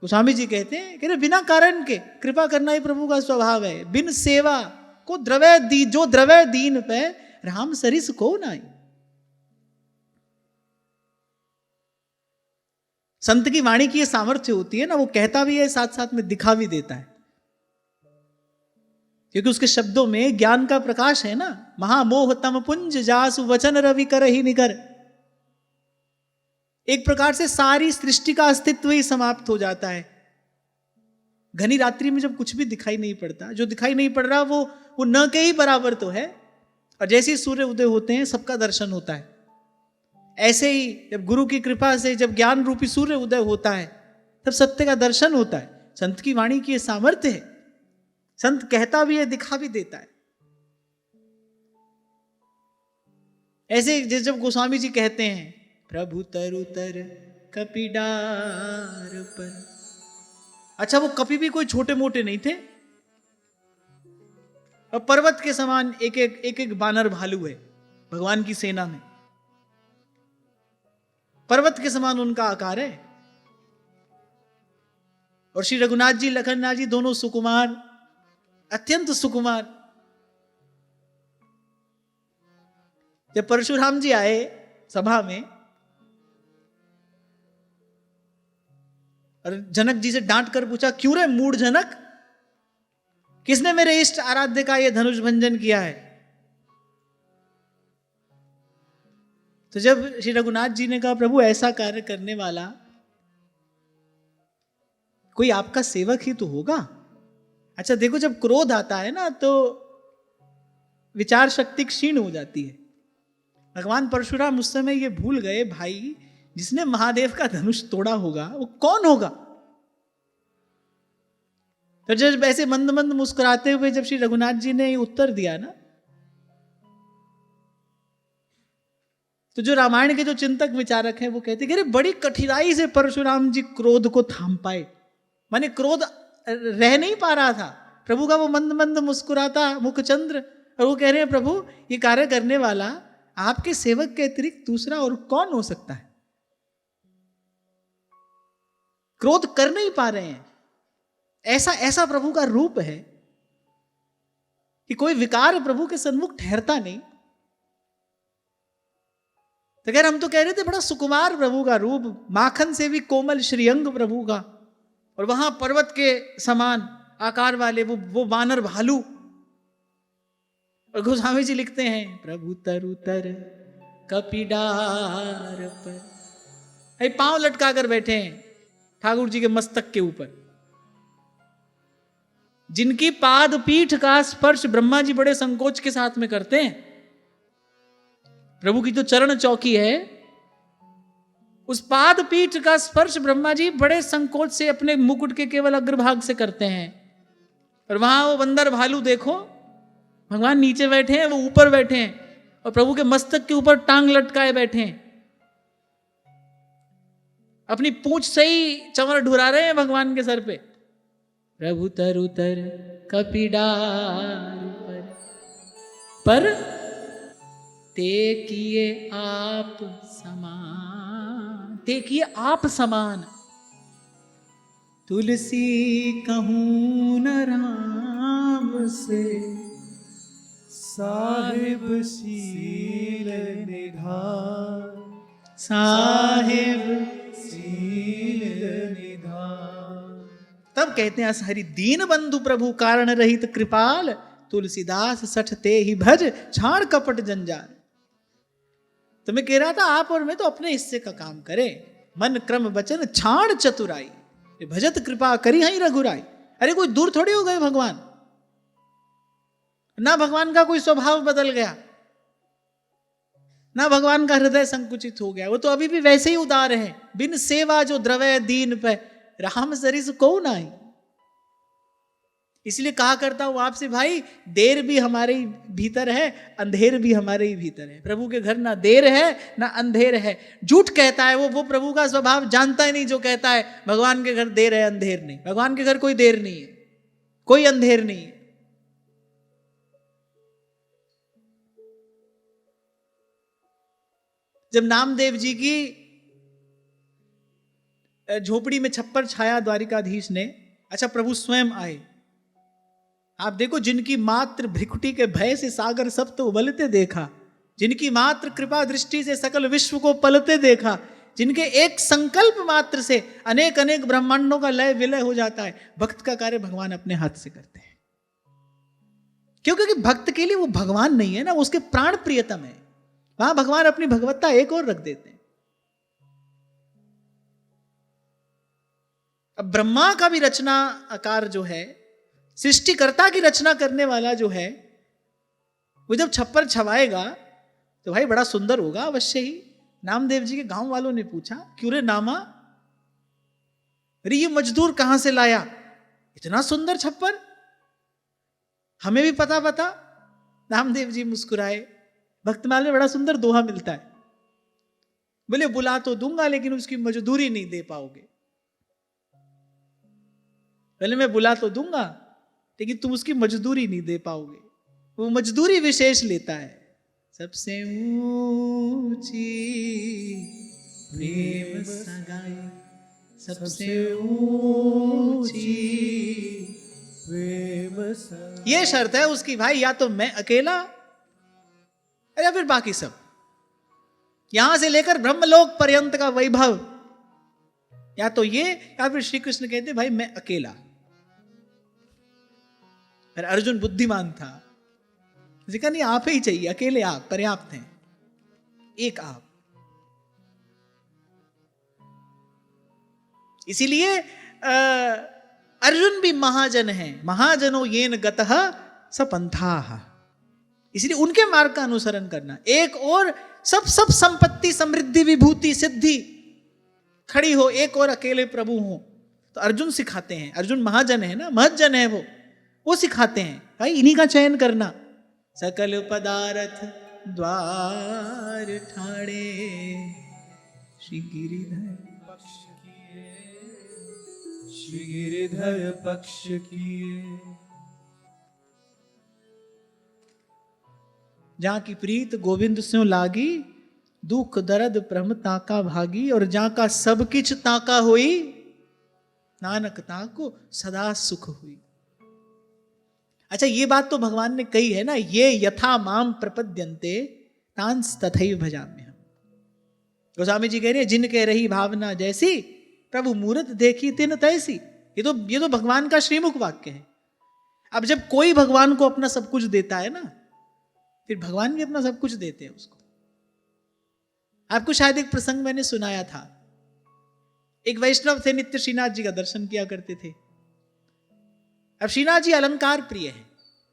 गोस्वामी जी कहते हैं कि बिना कारण के कृपा करना ही प्रभु का स्वभाव है। बिन सेवा को द्रव्य दी, जो द्रव्य दीन पे राम सरिस को नहीं। संत की वाणी की ये सामर्थ्य होती है ना, वो कहता भी है साथ साथ में दिखा भी देता है, क्योंकि उसके शब्दों में ज्ञान का प्रकाश है ना। महामोह तम पुंज जासु वचन रवि कर ही निकर। एक प्रकार से सारी सृष्टि का अस्तित्व ही समाप्त हो जाता है। घनी रात्रि में जब कुछ भी दिखाई नहीं पड़ता, जो दिखाई नहीं पड़ रहा वो न के ही बराबर तो है, और जैसे ही सूर्य उदय होते हैं सबका दर्शन होता है। ऐसे ही जब गुरु की कृपा से जब ज्ञान रूपी सूर्य उदय होता है तब सत्य का दर्शन होता है। संत की वाणी की यह सामर्थ्य है, संत कहता भी है दिखा भी देता है। ऐसे जब गोस्वामी जी कहते हैं प्रभु तरु तर कपिडार पर, अच्छा वो कपि भी कोई छोटे मोटे नहीं थे, और पर्वत के समान एक एक बानर भालू है भगवान की सेना में, पर्वत के समान उनका आकार है। और श्री रघुनाथ जी लखननाथ जी दोनों सुकुमार, अत्यंत सुकुमार। जब परशुराम जी आए सभा में और जनक जी से डांट कर पूछा, क्यों रे मूढ़ जनक, किसने मेरे इष्ट आराध्य का यह धनुष भंजन किया है? तो जब श्री रघुनाथ जी ने कहा, प्रभु ऐसा कार्य करने वाला कोई आपका सेवक ही तो होगा। अच्छा देखो, जब क्रोध आता है ना तो विचार शक्ति क्षीण हो जाती है। भगवान परशुराम उस समय ये भूल गए, भाई जिसने महादेव का धनुष तोड़ा होगा वो कौन होगा। तो जब ऐसे मंद मंद मुस्कुराते हुए जब श्री रघुनाथ जी ने उत्तर दिया ना, तो जो रामायण के जो चिंतक विचारक हैं वो कहते कि अरे बड़ी कठिनाई से परशुराम जी क्रोध को थाम पाए, माने क्रोध रह नहीं पा रहा था। प्रभु का वो मंद मंद मुस्कुराता मुखचंद्र, और वो कह रहे हैं प्रभु ये कार्य करने वाला आपके सेवक के अतिरिक्त दूसरा और कौन हो सकता है। क्रोध कर नहीं पा रहे हैं। ऐसा ऐसा प्रभु का रूप है कि कोई विकार प्रभु के सन्मुख ठहरता नहीं। तो खैर हम तो कह रहे थे बड़ा सुकुमार प्रभु का रूप, माखन से भी कोमल श्रीअंग प्रभु का, और वहां पर्वत के समान आकार वाले वो बानर भालू। और गोस्वामी जी लिखते हैं प्रभु तरु तर कपिडार पर, पांव लटका कर बैठे हैं ठाकुर जी के मस्तक के ऊपर, जिनकी पाद पीठ का स्पर्श ब्रह्मा जी बड़े संकोच के साथ में करते हैं। प्रभु की जो चरण चौकी है उस पाद पीठ का स्पर्श ब्रह्मा जी बड़े संकोच से अपने मुकुट के केवल अग्रभाग से करते हैं। और वहां वो बंदर भालू देखो, भगवान नीचे बैठे हैं, वो ऊपर बैठे हैं, और प्रभु के मस्तक के ऊपर टांग लटकाए बैठे हैं। अपनी पूंछ से ही चंवर ढुरा रहे हैं भगवान के सर पे। प्रभु तरु तर कपिडार पर ते किए आप समान, ते किए आप समान, तुलसी कहूं न राम से, साहिब शील निधान, साहिब शील कहते हैं, हरि दीन बंधु प्रभु कारण रहित कृपाल, तुलसीदास सठ ते ही भज छाड़ कपट जंजाल। तो मैं कह रहा था आप और मैं तो अपने हिस्से का काम करें, मन क्रम वचन छाड़ चतुराई, भजत कृपा करी हई रघुराई। अरे कोई दूर थोड़ी हो गए भगवान, ना भगवान का कोई स्वभाव बदल गया, ना भगवान का हृदय संकुचित हो गया, वो तो अभी भी वैसे ही उदार है। बिन सेवा जो द्रवय दीन पे राम सरिस को नाही। इसलिए कहा करता हूं आपसे भाई, देर भी हमारे ही भीतर है, अंधेर भी हमारे ही भीतर है। प्रभु के घर ना देर है ना अंधेर है। झूठ कहता है वो प्रभु का स्वभाव जानता ही नहीं जो कहता है भगवान के घर देर है अंधेर नहीं। भगवान के घर कोई देर नहीं है, कोई अंधेर नहीं है। जब नामदेव जी की झोपड़ी में छप्पर छाया द्वारिकाधीश ने, अच्छा प्रभु स्वयं आए। आप देखो, जिनकी मात्र भ्रिकुटी के भय से सागर सप्त उबलते देखा, जिनकी मात्र कृपा दृष्टि से सकल विश्व को पलते देखा, जिनके एक संकल्प मात्र से अनेक अनेक ब्रह्मांडों का लय विलय हो जाता है, भक्त का कार्य भगवान अपने हाथ से करते हैं। क्योंकि भक्त के लिए वो भगवान नहीं है ना, वो उसके प्राण प्रियतम है। वहां भगवान अपनी भगवत्ता एक और रख देते हैं। अब ब्रह्मा का भी रचना आकार जो है, सृष्टिकर्ता की रचना करने वाला जो है, वो जब छप्पर छवाएगा तो भाई बड़ा सुंदर होगा अवश्य ही। नामदेव जी के गांव वालों ने पूछा, क्यों रे नामा, अरे ये मजदूर कहां से लाया इतना सुंदर छप्पर, हमें भी पता बता। नामदेव जी मुस्कुराए। भक्तमाल में बड़ा सुंदर दोहा मिलता है, बोले बुला तो दूंगा लेकिन उसकी मजदूरी नहीं दे पाओगे। पहले मैं बुला तो दूंगा लेकिन तुम उसकी मजदूरी नहीं दे पाओगे। वो मजदूरी विशेष लेता है। सबसे ऊंची प्रेम सगाई, सबसे ऊंची प्रेम सगाई। ये शर्त है उसकी भाई, या तो मैं अकेला या फिर बाकी सब, यहां से लेकर ब्रह्मलोक पर्यंत का वैभव, या तो ये या फिर श्री कृष्ण कहते भाई मैं अकेला। पर अर्जुन बुद्धिमान था, कहा नहीं आप ही चाहिए, अकेले आप पर्याप्त हैं, एक आप। इसीलिए अर्जुन भी महाजन है। महाजनो येन गतः सपंथाः। इसलिए उनके मार्ग का अनुसरण करना। एक और सब संपत्ति समृद्धि विभूति सिद्धि खड़ी हो, एक और अकेले प्रभु हो, तो अर्जुन सिखाते हैं। अर्जुन महाजन है ना, महजन है वो सिखाते हैं भाई इन्हीं का चयन करना। सकल पदार्थ द्वार ठाणे श्री गिरिधर पक्ष किए, श्री गिरिधर पक्ष किए। जहां की प्रीत गोविंद स्यों लागी, दुख दर्द प्रम ताका भागी। और जहां का सब किछ ताका हुई, नानक ताको सदा सुख हुई। अच्छा ये बात तो भगवान ने कही है ना, ये यथा माम प्रपद्यन्ते तांस तथैव भजाम्यहम्। गोस्वामी जी कह रहे हैं, जिन कह रही भावना जैसी, प्रभु मूरत देखी तिन तैसी। ये तो भगवान का श्रीमुख वाक्य है। अब जब कोई भगवान को अपना सब कुछ देता है ना, फिर भगवान भी अपना सब कुछ देते हैं उसको। आपको शायद एक प्रसंग मैंने सुनाया था। एक वैष्णव थे, नित्य श्रीनाथ जी का दर्शन किया करते थे। अब श्रीनाथ जी अलंकार प्रिय है।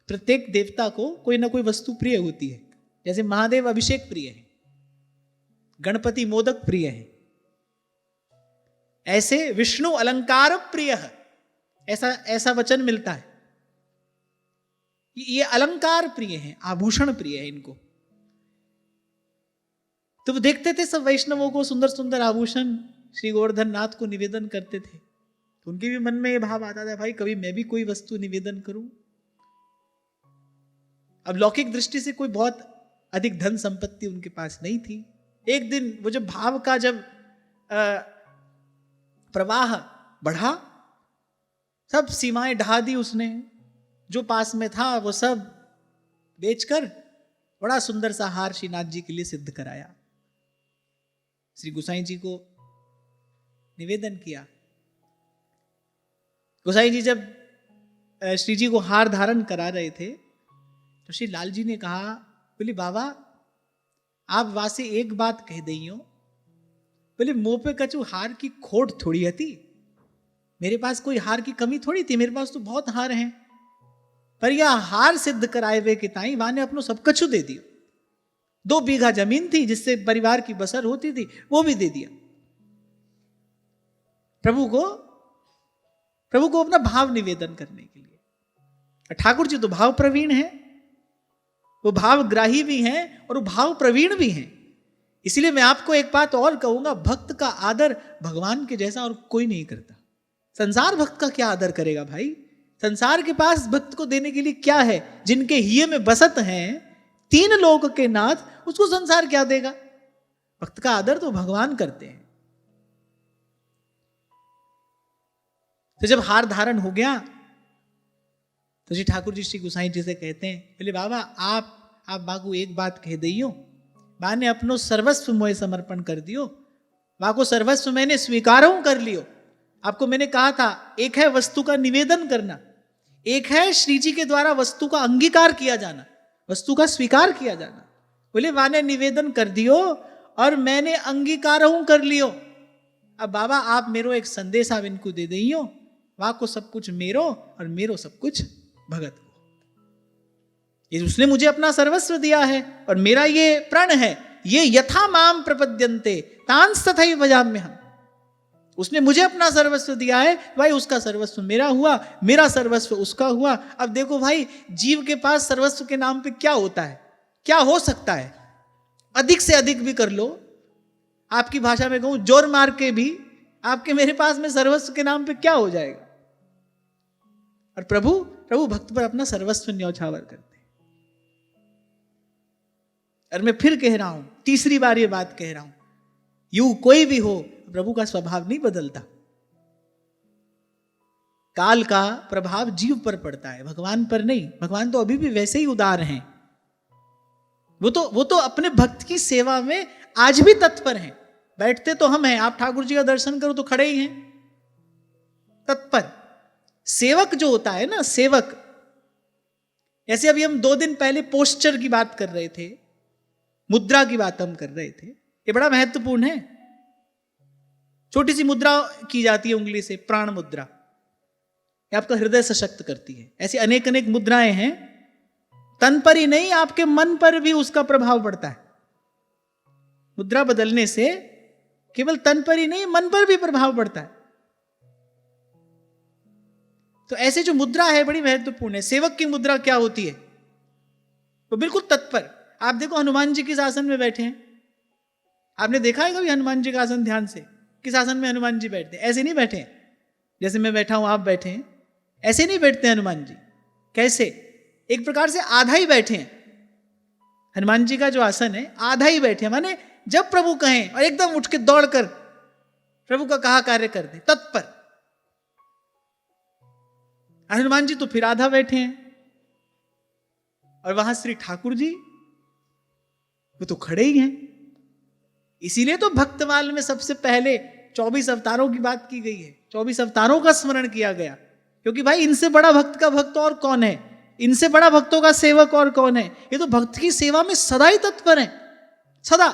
प्रत्येक देवता को कोई ना कोई वस्तु प्रिय होती है। जैसे महादेव अभिषेक प्रिय है, गणपति मोदक प्रिय है, ऐसे विष्णु अलंकार प्रिय है। ऐसा वचन मिलता है। ये अलंकार प्रिय हैं, आभूषण प्रिय है इनको। तो वो देखते थे सब वैष्णवों को सुंदर सुंदर आभूषण श्री गोवर्धन नाथ को निवेदन करते थे, तो उनके भी मन में ये भाव आता था, भाई कभी मैं भी कोई वस्तु निवेदन करूं। अब लौकिक दृष्टि से कोई बहुत अधिक धन संपत्ति उनके पास नहीं थी। एक दिन वो जब भाव का जब प्रवाह बढ़ा, सब सीमाएं ढा दी उसने। जो पास में था वो सब बेचकर बड़ा सुंदर सा हार श्रीनाथ जी के लिए सिद्ध कराया, श्री गोसाई जी को निवेदन किया। गोसाई जी जब श्री जी को हार धारण करा रहे थे तो श्री लाल जी ने कहा, बोले बाबा आप वासे एक बात कह दइयो, बोले मुंह पे कछु हार की खोट थोड़ी हती, मेरे पास कोई हार की कमी थोड़ी थी, मेरे पास तो बहुत हार हैं, पर यह हार सिद्ध कराए वे कि ताई वाने अपनो सब कछु दे दियो। 2 बीघा जमीन थी जिससे परिवार की बसर होती थी, वो भी दे दिया। प्रभु को अपना भाव निवेदन करने के लिए। ठाकुर जी तो भाव प्रवीण हैं, वो भावग्राही भी हैं और वो भाव प्रवीण भी हैं। इसलिए मैं आपको एक बात और कहूंगा, भक्त का आदर भगवान के जैसा और कोई नहीं करता। संसार भक्त का क्या आदर करेगा भाई? संसार के पास भक्त को देने के लिए क्या है? जिनके हिये में बसत हैं 3 लोक के नाथ, उसको संसार क्या देगा? भक्त का आदर तो भगवान करते हैं। तो जब हार धारण हो गया तो श्री ठाकुर जी श्री गोसाई जी से कहते हैं, बोले बाबा आप बाको एक बात कह दियो, बा ने अपनो सर्वस्व मोए समर्पण कर दियो, बा को सर्वस्व मैंने स्वीकार कर लियो। आपको मैंने कहा था, एक है वस्तु का निवेदन करना, एक है श्री जी के द्वारा वस्तु का अंगीकार किया जाना, वस्तु का स्वीकार किया जाना। बोले वाने निवेदन कर दियो और मैंने अंगीकार कर लियो। अब बाबा आप मेरो एक संदेश आप इनको दे दियो, वहां को सब कुछ मेरो और मेरो सब कुछ भगत को। ये उसने मुझे अपना सर्वस्व दिया है और मेरा ये प्रण है, ये यथा माम प्रपद्यन्ते तांस तथैव भजाम्यहम्। हम उसने मुझे अपना सर्वस्व दिया है, भाई उसका सर्वस्व मेरा हुआ, मेरा सर्वस्व उसका हुआ। अब देखो भाई, जीव के पास सर्वस्व के नाम पे क्या होता है, क्या हो सकता है? अधिक से अधिक भी कर लो, आपकी भाषा में कहूं जोर मार के भी आपके मेरे पास में सर्वस्व के नाम पे क्या हो जाएगा? और प्रभु भक्त पर अपना सर्वस्व न्यौछावर करते हैं। और मैं फिर कह रहा हूं, तीसरी बार ये बात कह रहा हूं, यू कोई भी हो, प्रभु का स्वभाव नहीं बदलता। काल का प्रभाव जीव पर पड़ता है, भगवान पर नहीं। भगवान तो अभी भी वैसे ही उदार हैं। वो तो अपने भक्त की सेवा में आज भी तत्पर हैं। बैठते तो हम हैं, आप ठाकुर जी का दर्शन करो तो खड़े ही हैं, तत्पर। सेवक जो होता है ना, सेवक, ऐसे अभी हम 2 दिन पहले पोस्चर की बात कर रहे थे, मुद्रा की बात हम कर रहे थे। ये बड़ा महत्वपूर्ण है। छोटी सी मुद्रा की जाती है उंगली से, प्राण मुद्रा, ये आपका हृदय सशक्त करती है। ऐसी अनेक अनेक मुद्राएं हैं। तन पर ही नहीं, आपके मन पर भी उसका प्रभाव पड़ता है। मुद्रा बदलने से केवल तन पर ही नहीं, मन पर भी प्रभाव पड़ता है। तो ऐसे जो मुद्रा है बड़ी महत्वपूर्ण है। सेवक की मुद्रा क्या होती है? वो बिल्कुल तत्पर। आप देखो हनुमान जी किस आसन में बैठे हैं, आपने देखा है कभी हनुमान जी का आसन? ध्यान से, किस आसन में हनुमान जी बैठते हैं? ऐसे नहीं बैठे हैं जैसे मैं बैठा हूं, आप बैठे हैं, ऐसे नहीं बैठते हनुमान जी। कैसे? एक प्रकार से आधा ही बैठे हैं। हनुमान जी का जो आसन है, आधा ही बैठे हैं, माने जब प्रभु कहें और एकदम उठ के दौड़कर प्रभु का कहा कार्य कर दे, तत्पर। हनुमान जी तो फिर आधा बैठे हैं, और वहां श्री ठाकुर जी वो तो खड़े ही हैं। इसीलिए तो भक्तमाल में सबसे पहले 24 अवतारों की बात की गई है, 24 अवतारों का स्मरण किया गया, क्योंकि भाई इनसे बड़ा भक्त का भक्त और कौन है, इनसे बड़ा भक्तों का सेवक और कौन है। ये तो भक्त की सेवा में सदा ही तत्पर है, सदा।